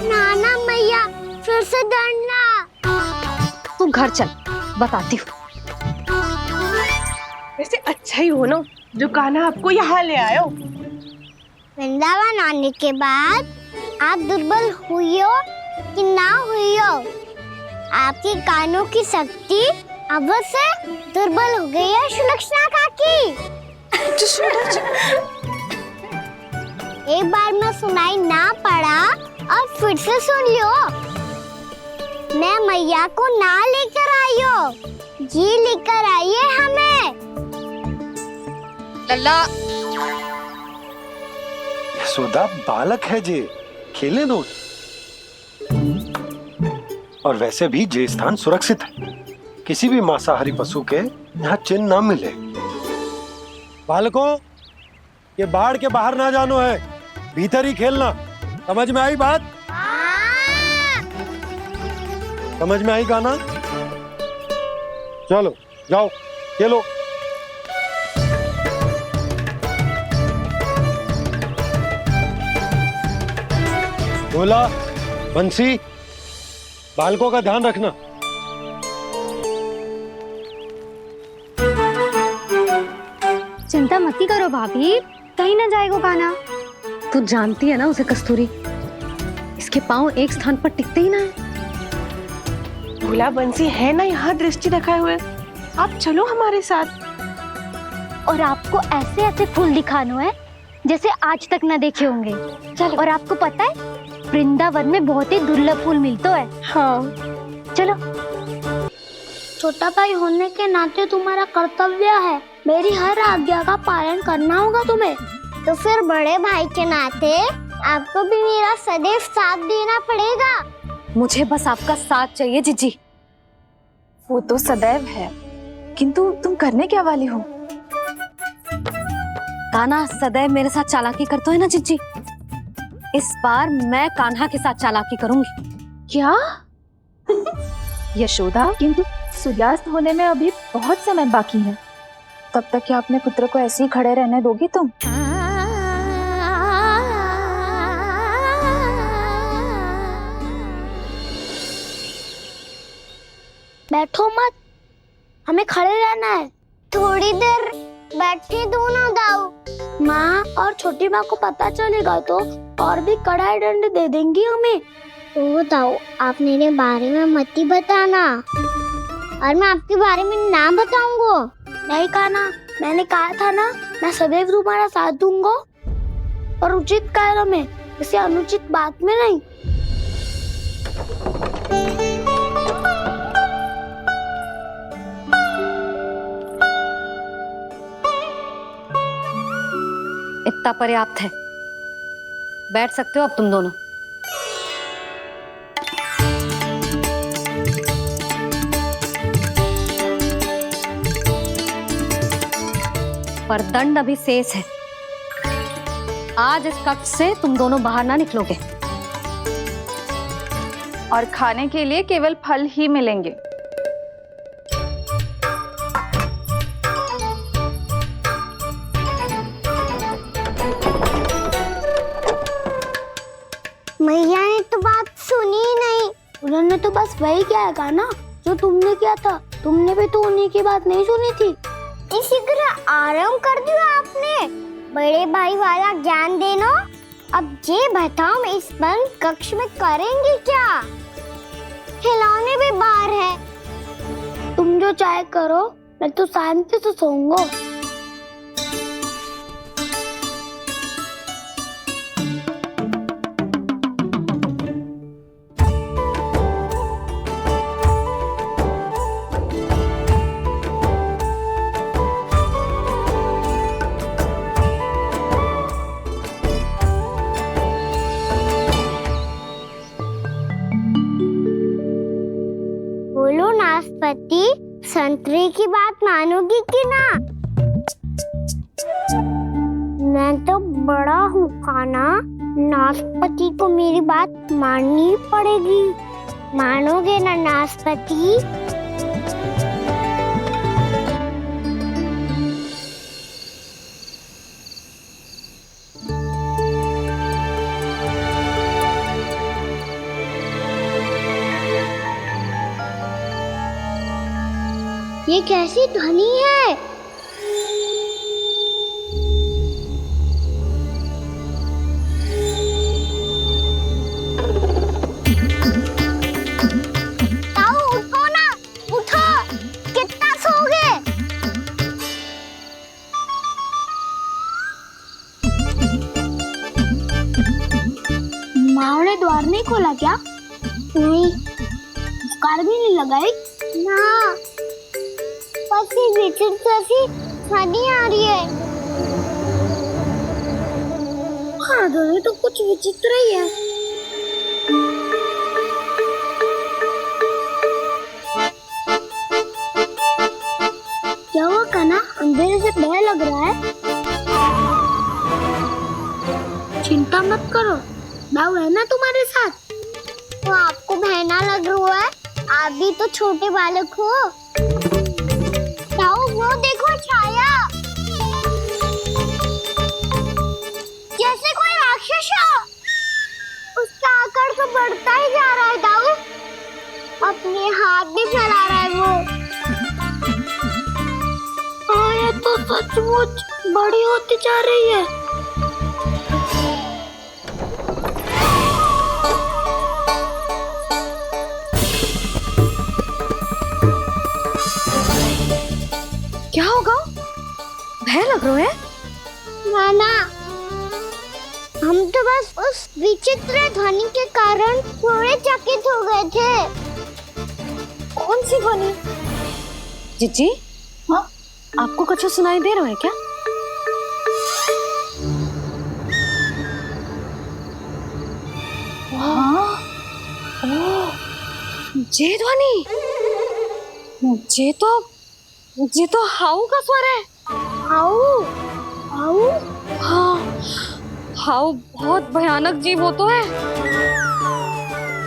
Speaker 1: नाना मैया फिर से डरना।
Speaker 3: तू घर चल, बताती हूँ।
Speaker 10: वैसे अच्छा ही हो ना जो कान्हा आपको यहाँ ले आयो।
Speaker 1: वृंदावन आने के बाद आप दुर्बल हुई हो कि ना हुई हो, आपके कानों की शक्ति अब से दुर्बल हो गई है सुलक्षणा काकी। एक बार में सुनाई ना पड़ा और फिर से सुन लियो। मैं मैया को ना लेकर आई हो, जी लेकर आई है हमें।
Speaker 3: लल्ला
Speaker 8: यशोदा बालक है जे, खेलने दो। और वैसे भी जे स्थान सुरक्षित है, किसी भी मांसाहारी पशु के यहाँ चिन्ह ना मिले। बालकों, ये बाढ़ के बाहर ना जानो है, भीतर ही खेलना। समझ में आई बात? समझ में आई गाना? चलो जाओ खेलो। बोला बंसी, बालकों का ध्यान रखना।
Speaker 2: चिंता मत करो भाभी, कहीं ना जाएगा कान्हा।
Speaker 3: तू जानती है ना उसे कस्तूरी, इसके पांव एक स्थान पर टिकते ही ना है।
Speaker 10: भोला बंसी है ना यहाँ दृष्टि रखाए हुए, आप चलो हमारे साथ।
Speaker 2: और आपको ऐसे ऐसे फूल दिखानो है जैसे आज तक ना देखे होंगे। चलो। और आपको पता है वृंदावन में बहुत ही दुर्लभ फूल मिलते हैं।
Speaker 10: हाँ
Speaker 2: चलो। छोटा भाई होने के नाते तुम्हारा कर्तव्य है, मेरी हर आज्ञा का पालन करना होगा तुम्हें।
Speaker 1: तो फिर बड़े भाई के नाते आपको भी मेरा सदैव साथ देना पड़ेगा।
Speaker 3: मुझे बस आपका साथ चाहिए जीजी।
Speaker 9: वो तो सदैव है, किंतु तुम करने क्या वाली हो?
Speaker 3: कान्हा सदैव मेरे साथ चालाकी करते है ना जीजी, इस बार मैं कान्हा के साथ चालाकी करूंगी।
Speaker 9: क्या? यशोदा, किंतु सूर्यास्त होने में अभी बहुत समय बाकी है, तब तक क्या अपने पुत्र को ऐसे ही खड़े रहने दोगी तुम?
Speaker 2: बैठो मत, हमें खड़े रहना है।
Speaker 1: थोड़ी देर बैठे दो ना दाऊ।
Speaker 2: माँ और छोटी माँ को पता चलेगा तो और भी कड़ा दंड दे देंगी हमें।
Speaker 1: ओ दाऊ, आप मेरे बारे में मत ही बताना, और मैं आपके बारे में ना बताऊंगा।
Speaker 2: नहीं कान्हा, मैंने कहा था ना मैं सदैव तुम्हारा साथ दूंगा, और उचित कार्य में, किसी अनुचित बात में नहीं।
Speaker 3: इतना पर्याप्त है, बैठ सकते हो अब तुम दोनों। पर दंड अभी शेष है। आज इस कक्ष से तुम दोनों बाहर ना निकलोगे,
Speaker 9: और खाने के लिए केवल फल ही मिलेंगे।
Speaker 1: मैया ने तो बात सुनी ही नहीं।
Speaker 2: उन्होंने तो बस वही किया है ना जो तुमने किया था। तुमने भी तो उन्हीं की बात नहीं सुनी थी।
Speaker 1: इसी तरह आराम कर दिया आपने। बड़े भाई वाला ज्ञान देना। अब ये बताओ इस बंद कक्ष में करेंगे क्या? खिलौने भी बाहर है।
Speaker 2: तुम जो चाहे करो, मैं तो शांति से सोऊंगा।
Speaker 1: बेटी, संतरे की बात मानोगी कि ना? मैं तो बड़ा हूँ कान्हा, नाशपति को मेरी बात माननी पड़ेगी। मानोगे ना नाशपति? ये कैसी ध्वनि है? ताऊ उठो ना, उठो, कितना सोओगे?
Speaker 2: माँ ने द्वार नहीं खोला क्या?
Speaker 1: नहीं।
Speaker 2: कार भी नहीं लगाई?
Speaker 1: ना, बस ये विचित्र सी ध्वनि आ रही है।
Speaker 2: हाँ, ध्वनि तो कुछ विचित्र ही है। क्या हुआ कान्हा, अंधेरे से डर लग रहा है? चिंता मत करो, दाऊ है ना तुम्हारे साथ।
Speaker 1: तो आपको बहना लग रहा है? आप भी तो छोटे बालक हो। ताऊ वो देखो छाया, जैसे कोई राक्षस हो। उसका आकार तो बढ़ता ही जा रहा है ताऊ, अपने हाथ भी फैला रहा है वो।
Speaker 2: हाँ, ये तो सचमुच बड़ी होती जा रही है।
Speaker 3: क्या होगा? भय लग रहा है?
Speaker 1: नाना, हम तो बस उस विचित्र ध्वनि के कारण थोड़े चकित हो गए थे।
Speaker 3: कौन सी ध्वनि? जीजी, हाँ, आपको कुछ सुनाई दे रहा है क्या? हाँ, ओह, ये ध्वनि, ये तो हाउ का स्वर है।
Speaker 1: हाउ? हाउ?
Speaker 3: हाँ, हाउ बहुत भयानक जीव हो तो है।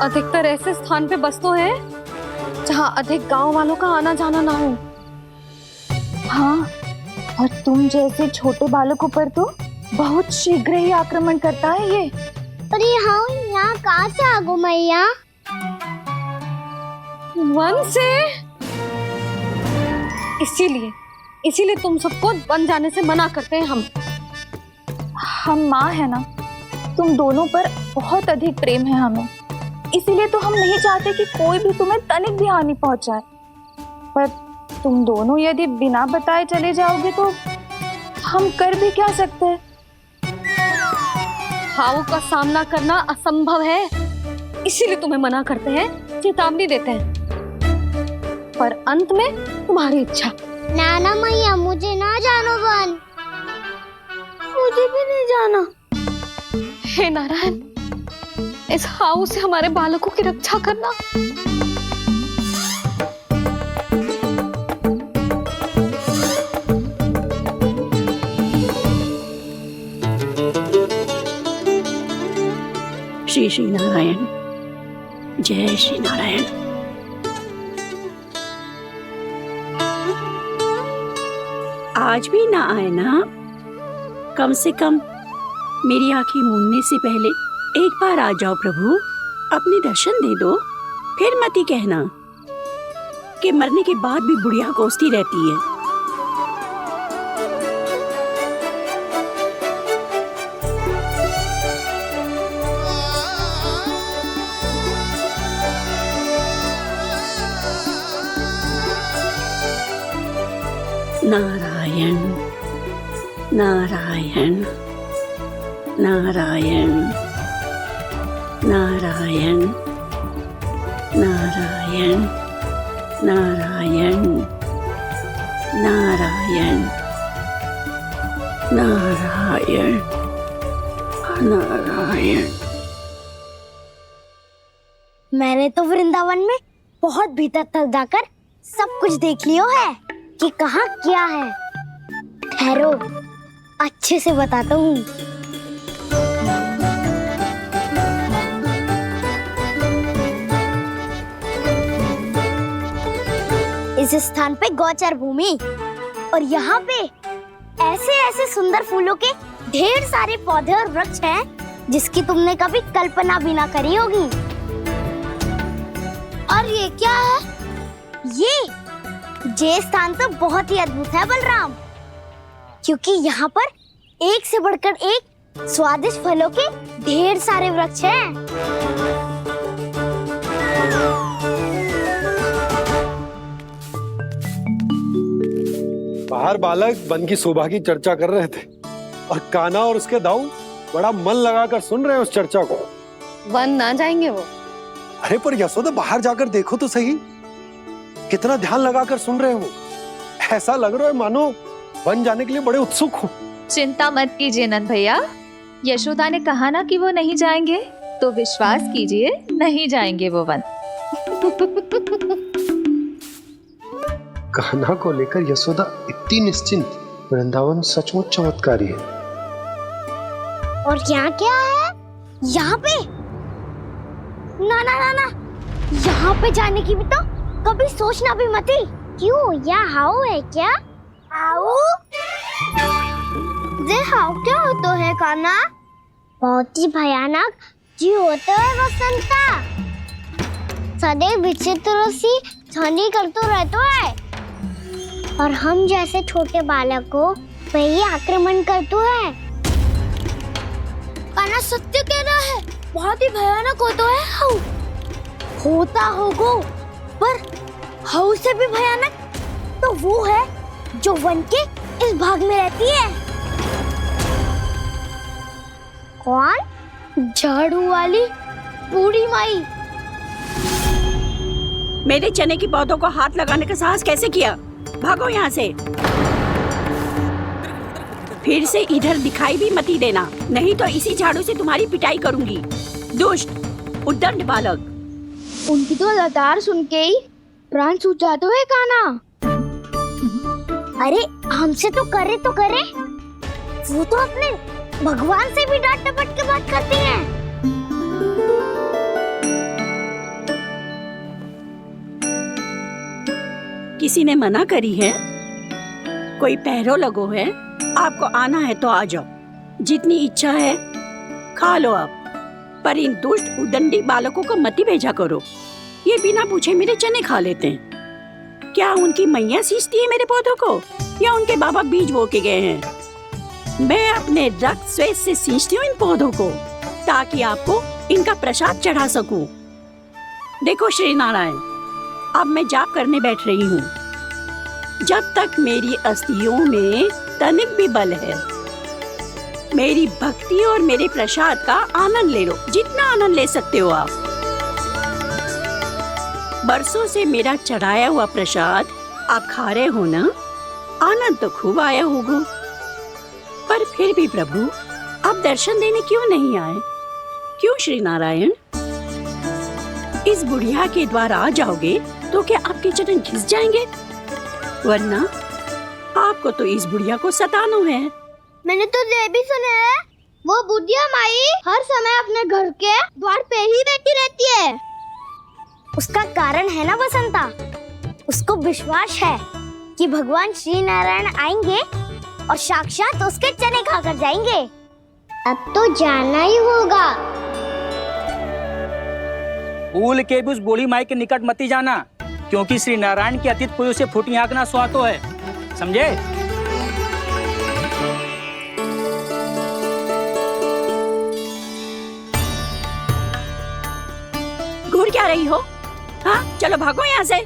Speaker 3: अधिकतर ऐसे स्थान पे बसते हैं जहाँ अधिक गांव वालों का आना जाना ना हो।
Speaker 9: हाँ, और तुम जैसे छोटे बालकों पर तो बहुत शीघ्र ही आक्रमण करता है ये।
Speaker 1: पर ये हाउ यहाँ कहाँ से आ गो मैया?
Speaker 3: वन से। इसीलिए तुम सबको वन जाने से मना करते हैं
Speaker 9: हम माँ है ना, तुम दोनों पर बहुत अधिक प्रेम है हमें, इसीलिए तो हम नहीं चाहते कि कोई भी तुम्हें तनिक भी हानि पहुंचाए। पर तुम दोनों यदि बिना बताए चले जाओगे तो हम कर भी क्या सकते हैं?
Speaker 3: हाउ का सामना करना असंभव है, इसीलिए तुम्हें मना करते हैं, चेतावनी देते हैं। पर अंत में तुम्हारी इच्छा।
Speaker 1: नाना मैया, मुझे ना जानो वन।
Speaker 2: मुझे भी नहीं जाना।
Speaker 3: हे नारायण, इस हाउ से हमारे बालकों की रक्षा करना।
Speaker 15: श्री श्री नारायण, जय श्री नारायण। आज भी ना आए ना? कम से कम मेरी आंखें मूंदने से पहले एक बार आ जाओ प्रभु, अपने दर्शन दे दो। फिर मत ही कहना कि मरने के बाद भी बुढ़िया कोसती रहती है। नारायण नारायण नारायण नारायण नारायण नारायण नारायण नारायण नारायण।
Speaker 2: मैंने तो वृंदावन में बहुत भीतर तक जाकर
Speaker 1: सब कुछ देख लियो है कि कहाँ क्या है? ठहरो, अच्छे से बताता हूँ। इस स्थान पे गोचर भूमि और यहाँ पे ऐसे ऐसे सुंदर फूलों के ढेर सारे पौधे और वृक्ष हैं जिसकी तुमने कभी कल्पना भी ना करी होगी। और ये क्या है? ये स्थान तो बहुत ही अद्भुत है बलराम, क्योंकि यहाँ पर एक से बढ़कर एक स्वादिष्ट फलों के ढेर सारे वृक्ष हैं।
Speaker 8: बाहर बालक वन की शोभा की चर्चा कर रहे थे और कान्हा और उसके दाऊ बड़ा मन लगाकर सुन रहे हैं उस चर्चा को।
Speaker 3: वन ना जाएंगे वो?
Speaker 8: अरे पर यशोदा, बाहर जाकर देखो तो सही, कितना ध्यान लगाकर सुन रहे हो। ऐसा लग रहा है मानो वन जाने के लिए बड़े उत्सुक हो।
Speaker 12: चिंता मत कीजिए नंद भैया, यशोदा ने कहा ना कि वो नहीं जाएंगे, तो विश्वास कीजिए नहीं जाएंगे वो वन।
Speaker 11: कान्हा को लेकर यशोदा इतनी निश्चिंत, वृंदावन सचमुच चमत्कारी है।
Speaker 1: और यहाँ क्या है? यहाँ पे ना ना ना ना, यहाँ पे जाने की भी तो कभी सोचना भी मत ही। क्यों, यहाँ हाउ है क्या? हाउ? ये हाउ क्या होता है कान्हा? बहुत ही भयानक जी होता है वसंता, सदैव विचित्र सी ध्वनि करते रहता है और हम जैसे छोटे बालक को वही आक्रमण करते हैं। कान्हा सत्य कह रहा है, बहुत ही भयानक होता है हाउ। होता होगा, पर हाउ से भी भयानक तो वो है जो वन के इस भाग में रहती है। कौन? झाड़ू वाली बूढ़ी माई।
Speaker 15: मेरे चने की पौधों को हाथ लगाने का साहस कैसे किया? भागो यहाँ से। फिर से इधर दिखाई भी मत ही देना, नहीं तो इसी झाड़ू से तुम्हारी पिटाई करूंगी। दुष्ट, उद्दंड बालक।
Speaker 2: उनकी तो लतार सुन के ही प्राण छूट जाते हुए कान्हा।
Speaker 1: अरे हमसे तो करे, वो तो अपने भगवान से भी डांट डपट के बात करती हैं।
Speaker 15: किसी ने मना करी है? कोई पहरो लगो है? आपको आना है तो आ जाओ, जितनी इच्छा है खा लो आप, पर इन दुष्ट उदंडी बालकों को मत ही भेजा करो। ये बिना पूछे मेरे चने खा लेते हैं। क्या उनकी मैया सींचती है मेरे पौधों को, या उनके बाबा बीज बो के गए हैं? मैं अपने रक्त स्वेद से सींचती हूँ इन पौधों को, ताकि आपको इनका प्रसाद चढ़ा सकूं। देखो श्री नारायण, अब मैं जाप करने बैठ रही हूँ। जब तक मेरी अस्थियों में तनिक भी बल है, मेरी भक्ति और मेरे प्रसाद का आनंद ले लो, जितना आनंद ले सकते हो आप। बरसों से मेरा चढ़ाया हुआ प्रसाद आप खा रहे हो ना, आनंद तो खूब आया होगा। पर फिर भी प्रभु, आप दर्शन देने क्यों नहीं आए? क्यों श्री नारायण? इस बुढ़िया के द्वार आ जाओगे तो क्या आपके चरण घिस जाएंगे? वरना आपको तो इस बुढ़िया को सताना है।
Speaker 1: मैंने तो ये भी सुना है, वो बुढ़िया माई हर समय अपने घर के द्वार पे ही बैठी रहती है। उसका कारण है ना बसंता, उसको विश्वास है कि भगवान श्री नारायण आएंगे और साक्षात उसके चने खाकर जाएंगे। अब तो जाना ही होगा।
Speaker 7: भूल के भी उस बूढ़ी माई के निकट मत ही जाना, क्योंकि श्री नारायण की अतीत पुरुष से फूटी आंकना स्वातो है, समझे?
Speaker 15: घूर क्या रही हो? हाँ, चलो भागो यहाँ से।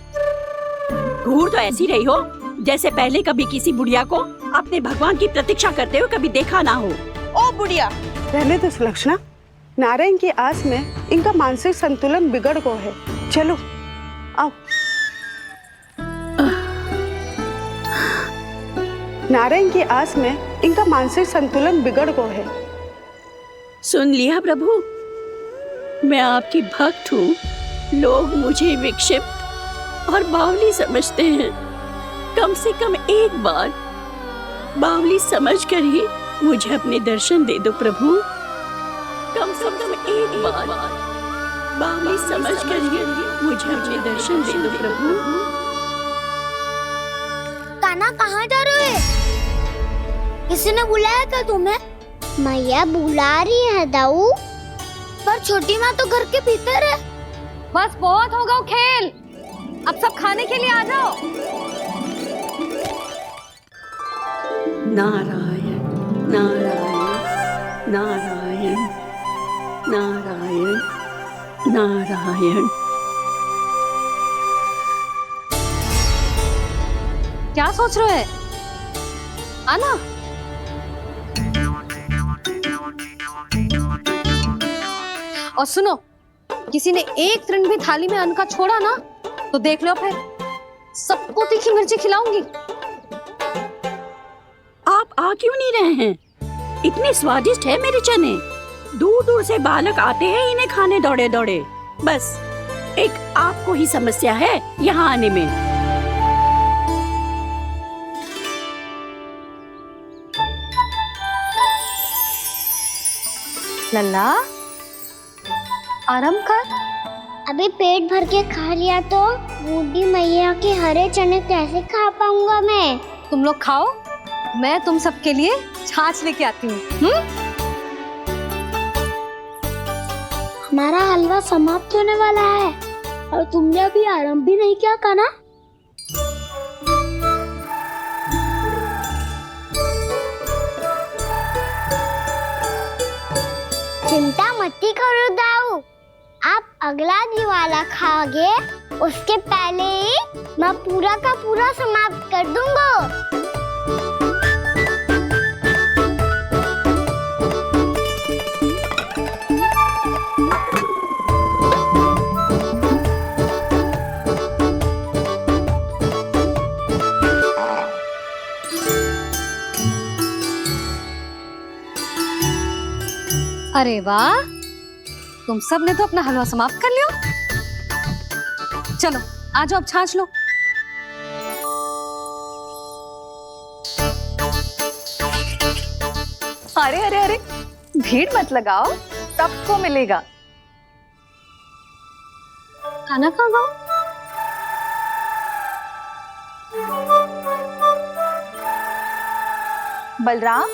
Speaker 15: घूर तो ऐसी रही हो जैसे पहले कभी किसी बुढ़िया को अपने भगवान की प्रतीक्षा करते हुए कभी देखा ना हो।
Speaker 10: ओ बुढ़िया, पहले तो सुलक्षणा, नारायण की आस में इनका मानसिक संतुलन बिगड़ गया है। चलो आओ। नारायण की आस में इनका मानसिक संतुलन बिगड़ गया है।
Speaker 15: सुन लिया प्रभु, मैं आपकी भक्त हूँ। लोग मुझे विक्षिप्त और बावली समझते हैं। कम से कम एक बार बावली समझकर ही मुझे अपने दर्शन दे दो प्रभु। कम से कम एक बार बावली समझकर ही मुझे अपने दर्शन दे दो प्रभु।
Speaker 2: कान्हा कहाँ जा रहे हो? किसी ने बुलाया क्या तुम्हें?
Speaker 1: मैया बुला रही है दाऊ।
Speaker 2: पर छोटी माँ तो घर के भीतर है।
Speaker 3: बस बहुत हो गया खेल, अब सब खाने के लिए आ जाओ।
Speaker 15: नारायण नारायण नारायण नारायण नारायण।
Speaker 3: क्या सोच रहे हैं? आना। और सुनो, किसी ने एक तृण भी थाली में अन्न का छोड़ा ना तो देख लो, फिर सबको तीखी मिर्ची खिलाऊंगी।
Speaker 15: आप आ क्यों नहीं रहे हैं? इतने स्वादिष्ट है मेरे चने। दूर दूर से बालक आते हैं इन्हें खाने दौड़े दौड़े। बस एक आपको ही समस्या है यहाँ आने में।
Speaker 3: लल्ला आराम कर।
Speaker 1: अभी पेट भर के खा लिया तो बूढ़ी मैया के हरे चने कैसे खा पाऊंगा मैं?
Speaker 3: तुम लोग खाओ, मैं तुम सबके लिए छाछ लेके आती हूँ।
Speaker 2: हमारा हलवा समाप्त होने वाला है और तुमने अभी आराम भी नहीं किया कान्हा।
Speaker 1: चिंता मत करो दाऊ, आप अगला दिवाला खाओगे उसके पहले ही मैं पूरा का पूरा समाप्त कर दूंगा।
Speaker 3: अरे वाह, तुम सब ने तो अपना हलवा समाप्त कर लिया। चलो आ जाओ, अब छाछ लो।
Speaker 9: अरे अरे अरे, भीड़ मत लगाओ, सबको मिलेगा।
Speaker 3: खाना खा गो।
Speaker 9: बलराम,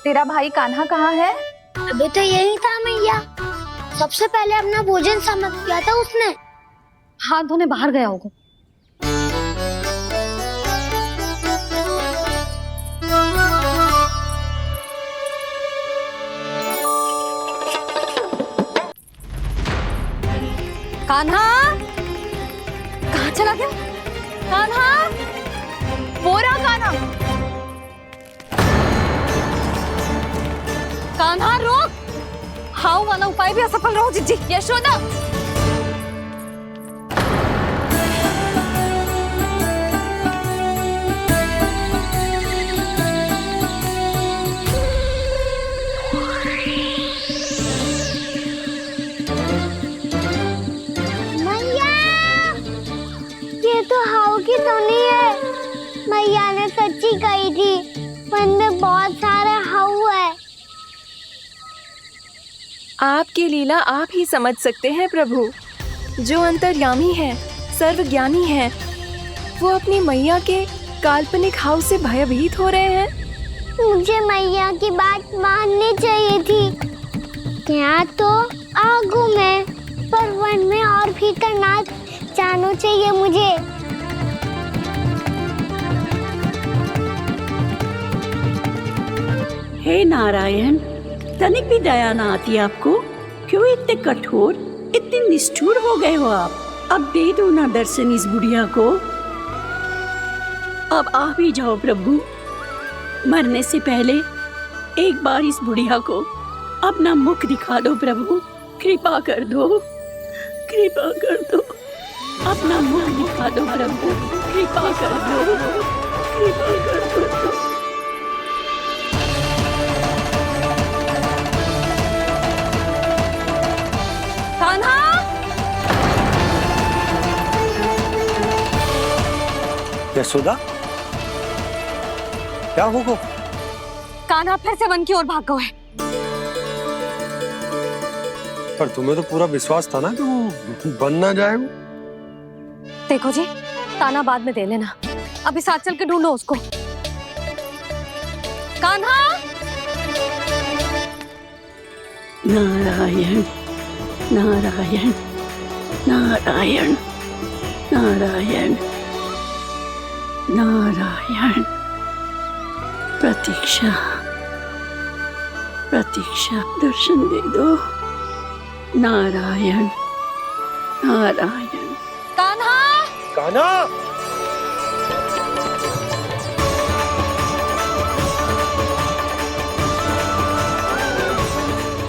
Speaker 9: तेरा भाई कान्हा कहाँ है?
Speaker 2: अभी तो यही था मैया। सबसे पहले अपना भोजन समाप्त किया था उसने।
Speaker 3: हाथ धोने बाहर गया होगा। कान्हा कहाँ चला गया? कान्हा,
Speaker 9: वो रहा कान्हा।
Speaker 3: कान्हा रोक, हाउ वाला उपाय भी असफल रहो जिज्जी।
Speaker 9: यशोदा,
Speaker 1: मैया, ये तो हाउ की धुनी है। मैया ने सच्ची कही थी, वन में बहुत सारे हाउ है।
Speaker 4: आपकी लीला आप ही समझ सकते हैं प्रभु। जो अंतर्यामी है, सर्वज्ञानी है, वो अपनी मैया के काल्पनिक हाव से भयभीत हो रहे हैं।
Speaker 1: मुझे मैया की बात माननी चाहिए थी। यहाँ तो आगू में, पर वन में और भीतर ना जाना चाहिए मुझे।
Speaker 15: हे नारायण, तनिक भी दया ना आती आपको? क्यों इतने कठोर, इतने निष्ठुर हो गए हो आप? अब दे दो ना दर्शन इस बुढ़िया को। अब आ भी जाओ प्रभु। मरने से पहले एक बार इस बुढ़िया को अपना मुख दिखा दो प्रभु। कृपा कर दो, कृपा कर दो। अपना मुख दिखा दो प्रभु, कृपा कर दो, कृपा कर दो।
Speaker 3: कान्हा,
Speaker 8: यशोदा, क्या हुआ?
Speaker 3: कान्हा फिर से वन की ओर भाग गए।
Speaker 8: पर तुम्हें तो पूरा विश्वास था ना कि वो बन ना जाएगा।
Speaker 3: देखो जी, ताना बाद में दे लेना, अभी साथ चल के ढूंढो उसको। कान्हा!
Speaker 15: नारायण नारायण नारायण नारायण नारायण। प्रतीक्षा प्रतीक्षा, दर्शन दे दो। नारायण नारायण।
Speaker 3: कान्हा!
Speaker 8: कान्हा!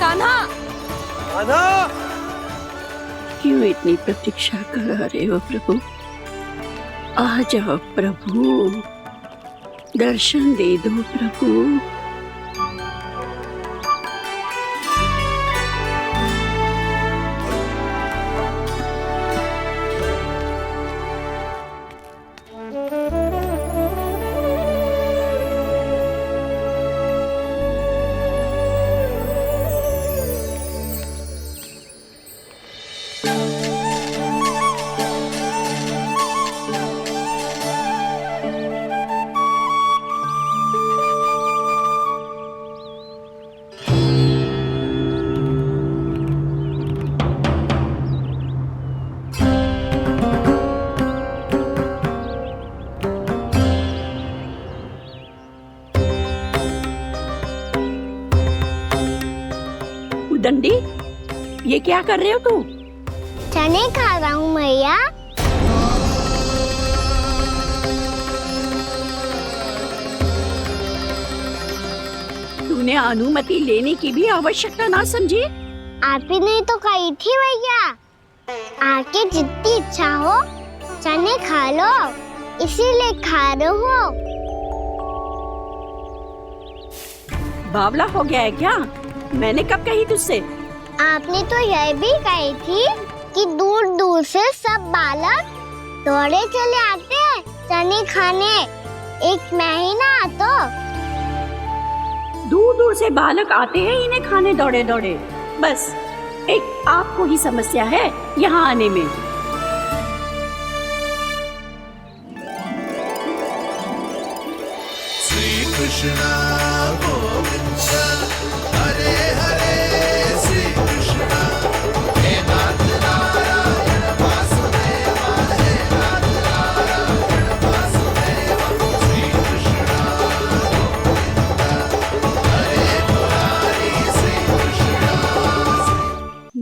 Speaker 3: कान्हा!
Speaker 8: कान्हा!
Speaker 15: क्यों इतनी प्रतीक्षा करा रहे हो प्रभु? आ जाओ प्रभु, दर्शन दे दो प्रभु। दंडी, ये क्या कर रहे हो तू?
Speaker 1: चने खा रहा हूँ मैया।
Speaker 15: तूने अनुमति लेने की भी आवश्यकता ना समझी?
Speaker 1: आप ही ने तो कही थी मैया, आके जितनी इच्छा हो चने खा लो, इसीलिए खा रहे हो।
Speaker 15: बावला हो गया है क्या? मैंने कब कही तुझसे?
Speaker 1: आपने तो यह भी कही थी कि दूर दूर से सब बालक दौड़े चले आते हैं चने खाने, एक महीना तो
Speaker 15: दूर दूर से बालक आते हैं इन्हें खाने दौड़े दौड़े। बस एक आपको ही समस्या है यहाँ आने में।
Speaker 5: श्री कृष्ण गोविंद हरे हरे, श्री कृष्ण हे नाथ नारायण वासुदेवा, हे नाथ नारायण वासुदेवा। श्री कृष्ण गोविंद हरे मुरारी, श्री कृष्ण।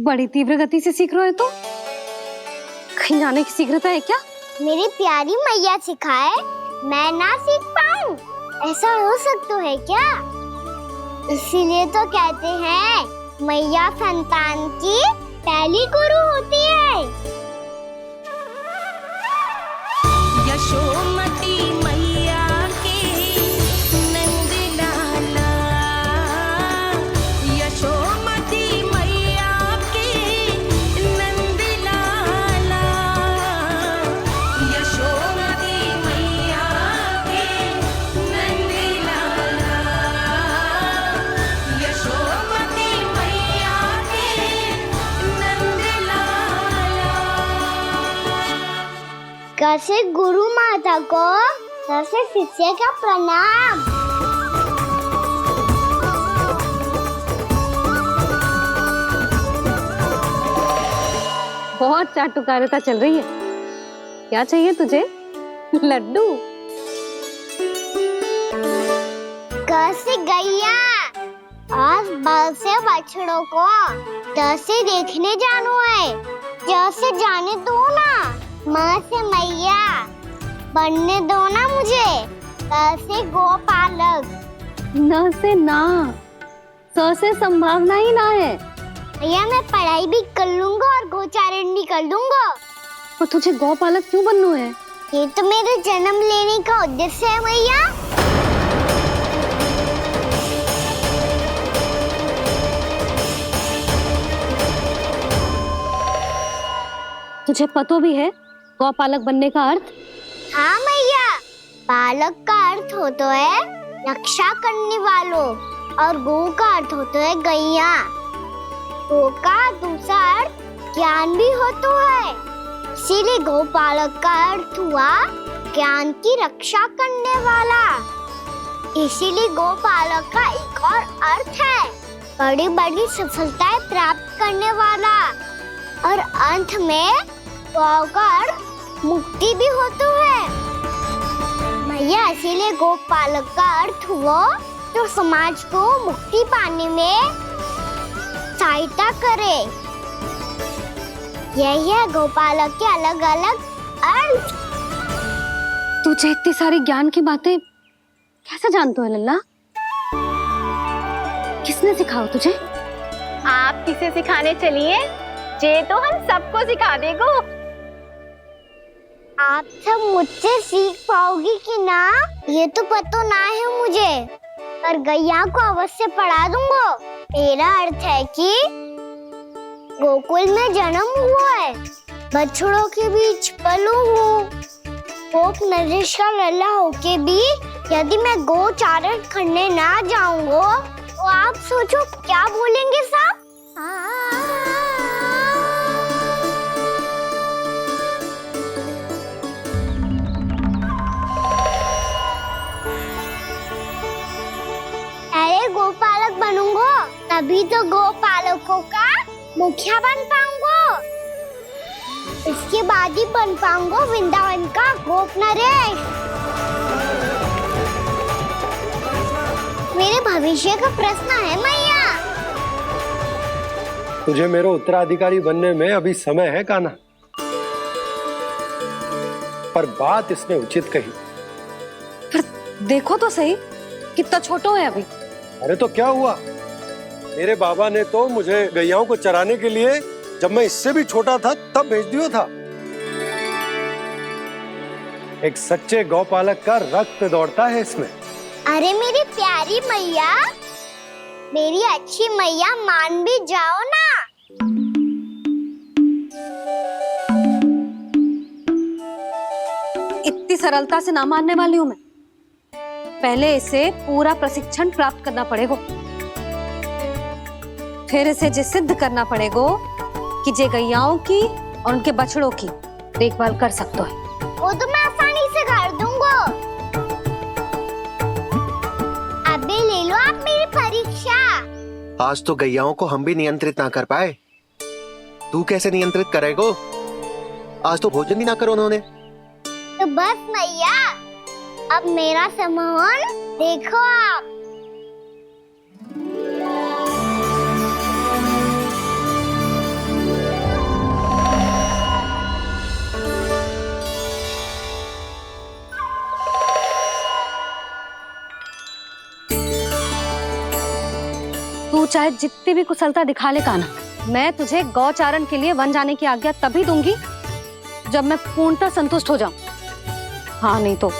Speaker 3: बड़ी तीव्र गति से सीख रहे हो तो कहीं जाने की शीघ्रता है क्या?
Speaker 1: मेरी प्यारी मैया सिखाए, मैं ना सीख पाऊं, ऐसा हो सकता है क्या? इसीलिए तो कहते हैं मैया संतान की पहली गुरु होती है।
Speaker 13: यशोमती मैया के नंद लाला, यशोमती मैया के नंद लाला, यशोमती मैया के नंद लाला, यशोमती मैया के नंद लाला।
Speaker 1: कैसे गुरु माता को कैसे शिष्य का प्रणाम।
Speaker 3: बहुत चाटुकारिता चल रही है। क्या चाहिए तुझे? लड्डू?
Speaker 1: कैसे गैया आज बल से बछड़ों को कैसे देखने जानो है, जैसे जाने दो ना, माँ से मैया बनने दो ना मुझे, कैसे गोपालक।
Speaker 3: न से ना, स से संभावना ही ना है।
Speaker 1: भैया मैं पढ़ाई भी कर लूंगा और गोचारण भी कर लूंगा।
Speaker 3: और तुझे गौपालक क्यों बनना है?
Speaker 1: ये तो मेरे जन्म लेने का उद्देश्य है भैया।
Speaker 3: तुझे पतो भी है गौपालक बनने का अर्थ?
Speaker 1: हाँ मैया, बालक का अर्थ होता है रक्षा करने वालों और गो का अर्थ होता है गैया। गो का दूसरा अर्थ ज्ञान भी होता है, इसीलिए गोपालक का अर्थ हुआ ज्ञान की रक्षा करने वाला। इसीलिए गोपालक का एक और अर्थ है बड़ी बड़ी सफलताएं प्राप्त करने वाला, और अंत में गौ का अर्थ मुक्ति भी होता है। भैया इसीलिए गोपालक का अर्थ हुआ जो समाज को मुक्ति पाने में सहायता करे। यही है गोपालक के अलग अलग अर्थ।
Speaker 3: तुझे इतनी सारी ज्ञान की बातें कैसे जानते हो लल्ला? किसने सिखाओ तुझे?
Speaker 9: आप किसे सिखाने चलिए, जे तो हम सबको सिखा देगो।
Speaker 1: आप सब मुझसे सीख पाओगी कि ना ये तो पता ना है मुझे, पर गैया को अवश्य पढ़ा दूंगा। मेरा अर्थ है कि गोकुल में जन्म हुआ है, बछड़ों के बीच पलू हूँ, गोप नरेश का लल्ला होके भी यदि मैं गोचारण करने ना जाऊंगा तो आप सोचो क्या बोलेंगे सब? अरे गोपालक बनूंगा तभी तो गोपालकों का मुखिया बन पाऊंगा, इसके बाद ही बन पाऊंगा वृंदावन का गोप नरेश। मेरे भविष्य का प्रश्न है मैया।
Speaker 8: तुझे मेरे उत्तराधिकारी बनने में अभी समय है कान्हा, पर बात इसने उचित कही।
Speaker 3: पर देखो तो सही कितना छोटा है अभी।
Speaker 8: अरे तो क्या हुआ, मेरे बाबा ने तो मुझे गैयाओं को चराने के लिए जब मैं इससे भी छोटा था तब भेज दिया था। एक सच्चे गौपालक का रक्त दौड़ता है इसमें।
Speaker 1: अरे मेरी प्यारी मैया, मेरी अच्छी मैया, मान भी जाओ ना।
Speaker 3: इतनी सरलता से ना मानने वाली हूँ मैं। पहले इसे पूरा प्रशिक्षण प्राप्त करना पड़ेगा, फिर इसे जे सिद्ध करना पड़ेगा कि जे गैयाओं की और उनके बछड़ों की देखभाल कर सकता है।
Speaker 1: वो तो मैं आसानी से कर दूंगा। अभी ले लो आप मेरी परीक्षा।
Speaker 16: आज तो गैयाओं को हम भी नियंत्रित ना कर पाए, तू कैसे नियंत्रित करेगो? आज तो भोजन ही ना करो उन्होंने।
Speaker 1: तो बस मैया, अब मेरा सम्मान देखो आप।
Speaker 3: तू चाहे जितनी भी कुशलता दिखा ले कान्हा, मैं तुझे गौचारण के लिए वन जाने की आज्ञा तभी दूंगी जब मैं पूर्णतः संतुष्ट हो जाऊं। हाँ नहीं तो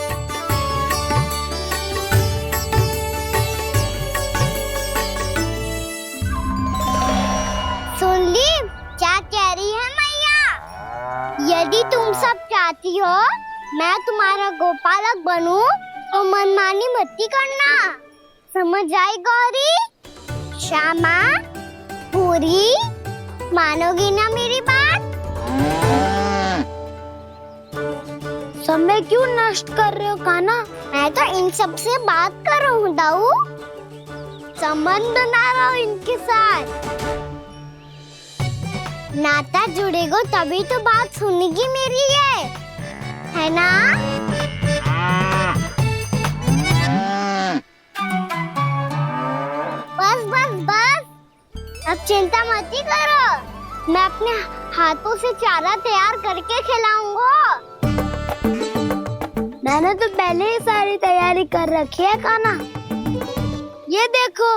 Speaker 1: सुन ली क्या कह रही है मैया? यदि तुम सब चाहती हो मैं तुम्हारा गोपालक बनूं तो मनमानी मत करना, समझ आई गौरी? श्यामा, पूरी, मानोगी ना मेरी बात?
Speaker 2: समय क्यों नष्ट कर रहे हो कान्हा?
Speaker 1: मैं तो इन सब से बात कर रहा हूँ दाऊ, संबंध बना रहा हूँ इनके साथ। नाता जुड़ेगा तभी तो बात सुनेगी मेरी है ना? बस बस बस, अब चिंता मत ही करो, मैं अपने हाथों से चारा तैयार करके खिलाऊंगा।
Speaker 2: मैंने तो पहले ही सारी तैयारी कर रखी है कान्हा, ये देखो।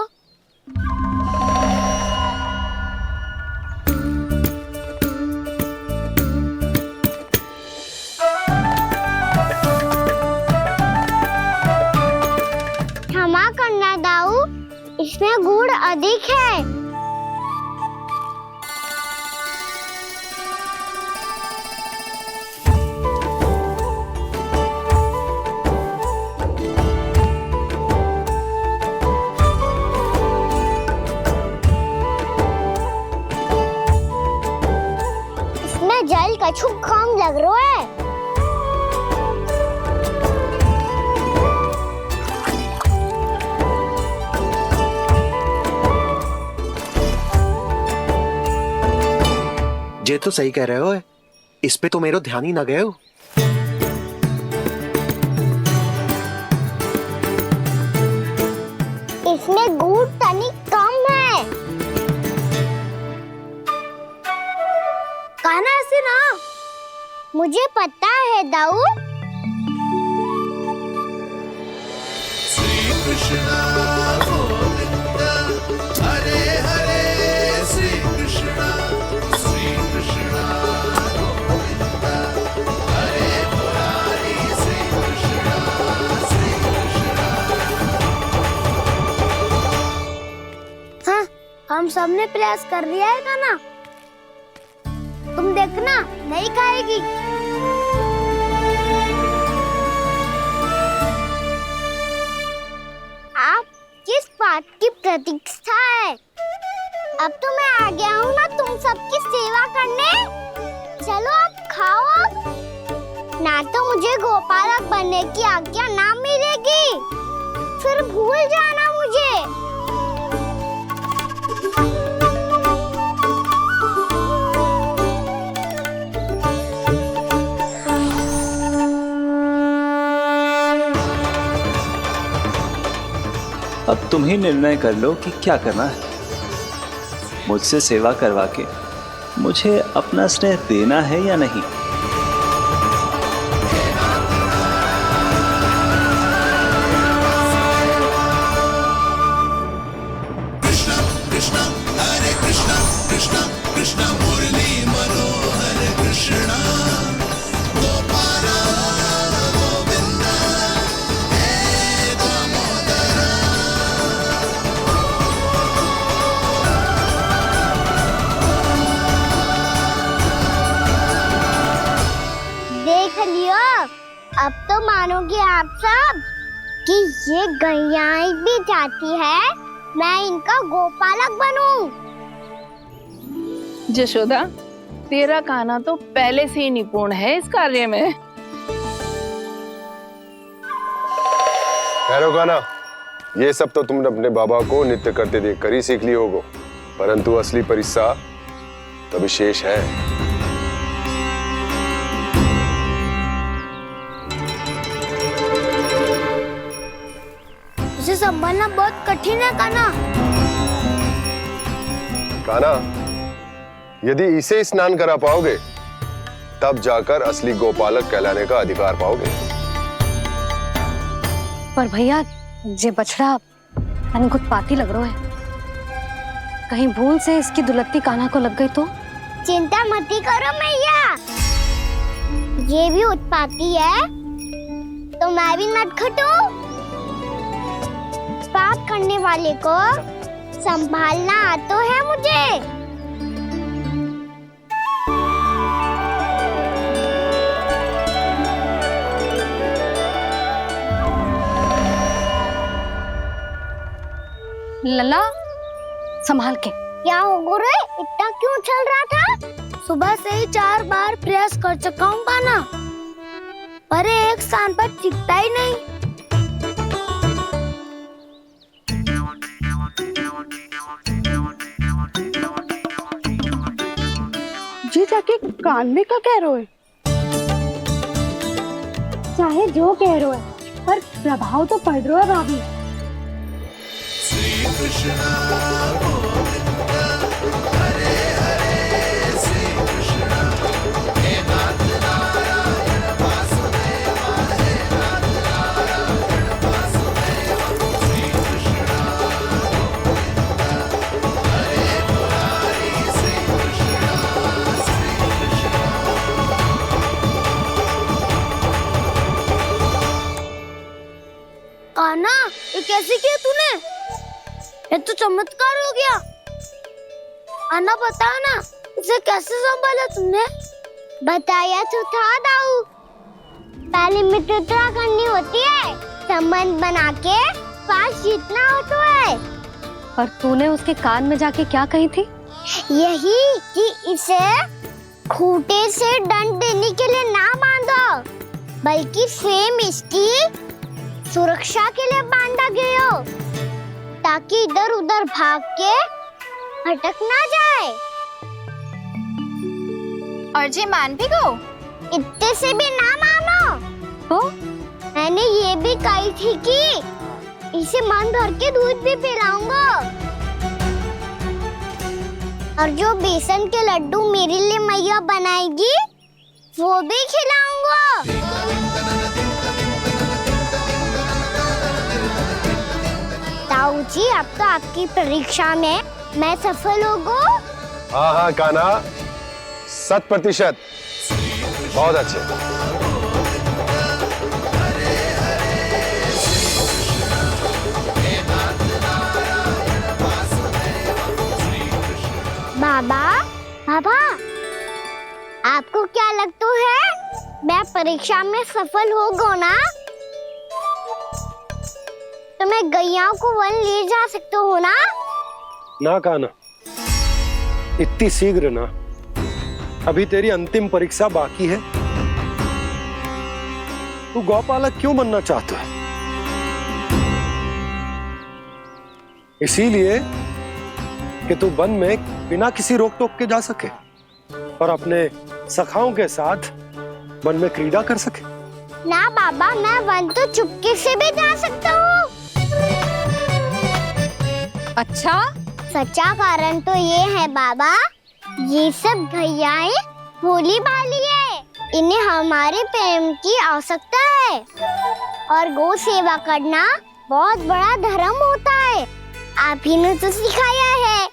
Speaker 1: क्षमा करना दाऊ, इसमें गुड़ अधिक है। स्मेल कछु कम लग रहा है।
Speaker 16: जे तो सही कह रहे हो, इस पे तो मेरो ध्यान ही ना गए हो।
Speaker 1: इसमें गुड़ तनिक कम है।
Speaker 2: कहना ऐसे ना।
Speaker 1: मुझे पता है दाऊ।
Speaker 5: श्री कृष्ण गोविंद हरे हरे श्री कृष्ण गोविंद हरे मुरारी श्री कृष्ण
Speaker 2: हाँ, हम सबने प्रयास कर लिया है गाना। तुम देखना नहीं खाएगी।
Speaker 1: आप किस बात की प्रतीक्षा है? अब तो मैं आ गया हूँ ना तुम सबकी सेवा करने। चलो अब खाओ अब। ना तो मुझे गोपालक बनने की आज्ञा ना मिलेगी, फिर भूल जाना मुझे।
Speaker 6: अब तुम ही निर्णय कर लो कि क्या करना है। मुझसे सेवा करवा के मुझे अपना स्नेह देना है या नहीं।
Speaker 5: कृष्ण कृष्ण हरे कृष्ण कृष्ण कृष्ण मुरली मनोहर कृष्ण गोपाल गोविंद हे दामोदर।
Speaker 1: देख लियो, अब तो मानोगे आप सब कि ये गैयाएं भी चाहती है मैं इनका गोपालक बनूं।
Speaker 17: जशोदा, तेरा कान्हा तो पहले से ही निपुण है इस कार्य में।
Speaker 11: ठहरो कान्हा, ये सब तो तुमने अपने बाबा को नृत्य करते देख कर ही सीख ली होगो, परंतु असली परिस्सा तो विशेष है।
Speaker 2: उसे संभालना बहुत कठिन है कान्हा।
Speaker 11: कान्हा, यदि इसे स्नान करा पाओगे तब जाकर असली गोपालक कहलाने का अधिकार पाओगे।
Speaker 3: पर भैया, ये बछड़ा तनिक उत्पाती लग रहा है। कहीं भूल से इसकी दुलत्ती कान्हा को लग गई तो?
Speaker 1: चिंता मती करो मैया, ये भी उत्पाती है तो मैं भी नटखट हूँ। पाप करने वाले को संभालना आता है मुझे।
Speaker 3: लला, संभाल के।
Speaker 1: क्या हो गुरु, इतना क्यों चल रहा था?
Speaker 2: सुबह से ही 4 बार प्रयास कर चुका हूँ कान्हा, पर एक स्थान पर टिकता ही नहीं।
Speaker 10: जी जाके कान में का कह रहे हो?
Speaker 2: चाहे जो कह रहे हो, पर प्रभाव तो पड़ रहा है भाभी।
Speaker 5: श्री कृष्ण गोविंद हरे हरे श्री कृष्ण हे नाथ नारायण वासुदेव हे नाथ नारायण वासुदेव। श्री कृष्ण गोविंद हरे मुरारी श्री कृष्ण
Speaker 2: कान्हा, ये कैसे किया तूने? ये तो चमत्कार हो गया। अन्ना बता ना, इसे कैसे संभाला तुमने?
Speaker 1: बताया तो था दाऊ, पहले मित्रता करनी होती है, संबंध बना के पास जीतना होता है।
Speaker 3: और तूने उसके कान में जाके क्या कही थी?
Speaker 1: यही कि इसे खूंटे से दंड देने के लिए ना बांधो, बल्कि सेम इसकी सुरक्षा के लिए बांधा गया हो, ताकि इधर उधर भाग के भटक ना जाए।
Speaker 18: और जी मान भी गो?
Speaker 1: इतने से भी ना मानो।
Speaker 3: तो
Speaker 1: मैंने ये भी कही थी कि इसे मन भर के दूध भी पिलाऊंगा, और जो बेसन के लड्डू मेरे लिए मैया बनाएगी वो भी खिलाऊंगा। ताऊ जी, अब तो आपकी परीक्षा में मैं सफल होगा।
Speaker 11: हाँ हाँ कान्हा, 100%। बहुत अच्छे।
Speaker 1: बाबा, बाबा, आपको क्या लगता है मैं परीक्षा में सफल होगा ना? तो मैं गैया को वन ले जा सकता हूँ ना?
Speaker 8: ना कान्हा, इतनी शीघ्र ना। अभी तेरी अंतिम परीक्षा बाकी है। तू गौपालक क्यों बनना चाहता है? इसीलिए कि तू वन में बिना किसी रोक टोक के जा सके और अपने सखाओं के साथ वन में क्रीड़ा कर सके।
Speaker 1: ना बाबा, मैं वन तो चुपके से भी जा सकता हूँ।
Speaker 3: अच्छा,
Speaker 1: सच्चा कारण तो ये है बाबा, ये सब गैयाएं भोली भाली है, इन्हें हमारे प्रेम की आवश्यकता है, और गौ सेवा करना बहुत बड़ा धर्म होता है। आप ही ने तो सिखाया है,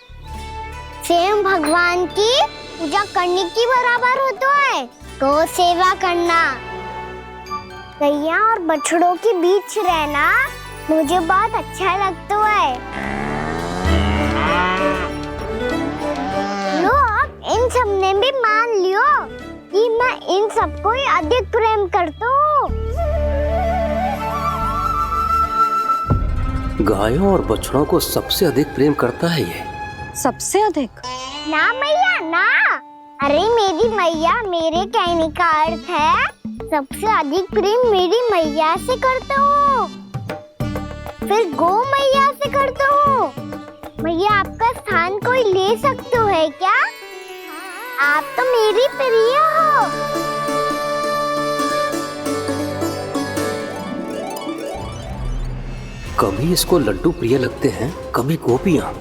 Speaker 1: स्वयं भगवान की पूजा करने की बराबर होता है गौ सेवा करना। गैया और बछड़ों के बीच रहना मुझे बहुत अच्छा लगता है। लो, अब इन सब ने भी मान लियो कि मैं इन सबको ही अधिक प्रेम करता हूँ।
Speaker 19: गायों और बछड़ों को सबसे अधिक प्रेम करता है ये।
Speaker 3: सबसे अधिक?
Speaker 1: ना मैया ना, अरे मेरी मैया, मेरे कहने का अर्थ है सबसे अधिक प्रेम मेरी मैया से करता हूँ, फिर गौ मैया से करता हूँ। मैया, आपका स्थान कोई ले सकते है क्या? आप तो मेरी प्रिय हो।
Speaker 19: कभी इसको लड्डू प्रिय लगते हैं, कभी गोपियां,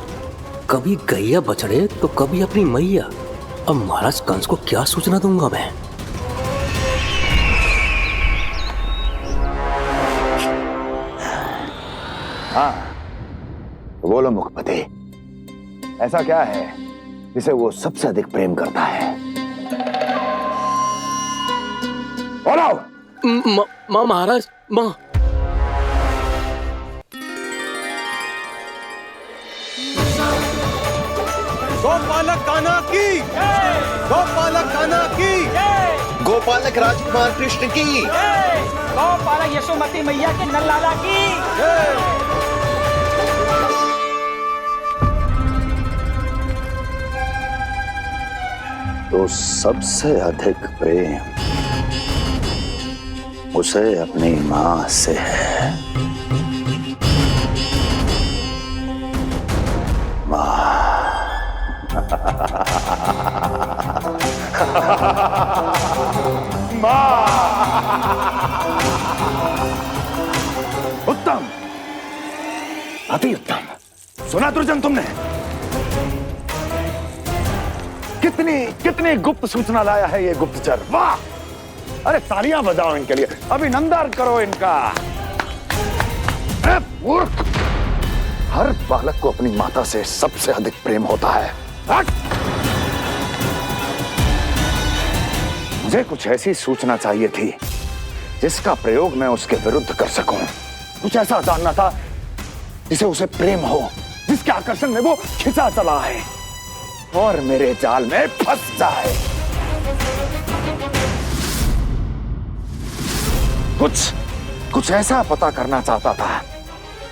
Speaker 19: कभी गैया बछड़े, तो कभी अपनी मैया। अब महाराज कंस को क्या सूचना दूंगा मैं?
Speaker 20: हाँ, बोलो मुखपति, ऐसा क्या है जिसे वो सबसे अधिक प्रेम करता है? बोलो।
Speaker 19: माँ महाराज, माँ।
Speaker 8: गोपालक कान्हा की, गोपालक कान्हा की,
Speaker 16: गोपालक राजकुमार कृष्ण की,
Speaker 7: गोपालक यशोमती मैया के नललाला की।
Speaker 20: तो सबसे अधिक प्रेम उसे अपनी माँ से है। माँ। उत्तम, अति उत्तम। सुना दुर्जन तुमने? कितनी गुप्त सूचना लाया है ये गुप्तचर। वाह! अरे तालियां बजाओ इनके लिए, अभिनंदन करो इनका। मूर्ख! हर बालक को अपनी माता से सबसे अधिक प्रेम होता है। मुझे कुछ ऐसी सूचना चाहिए थी जिसका प्रयोग मैं उसके विरुद्ध कर सकूं। कुछ ऐसा जानना था जिसे उसे प्रेम हो, जिसके आकर्षण में वो खिंचा चला है और मेरे जाल में फंस जाए। कुछ ऐसा पता करना चाहता था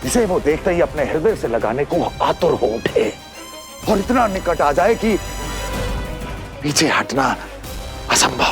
Speaker 20: जिसे वो देखते ही अपने हृदय से लगाने को आतुर हो उठे और इतना निकट आ जाए कि पीछे हटना असंभव।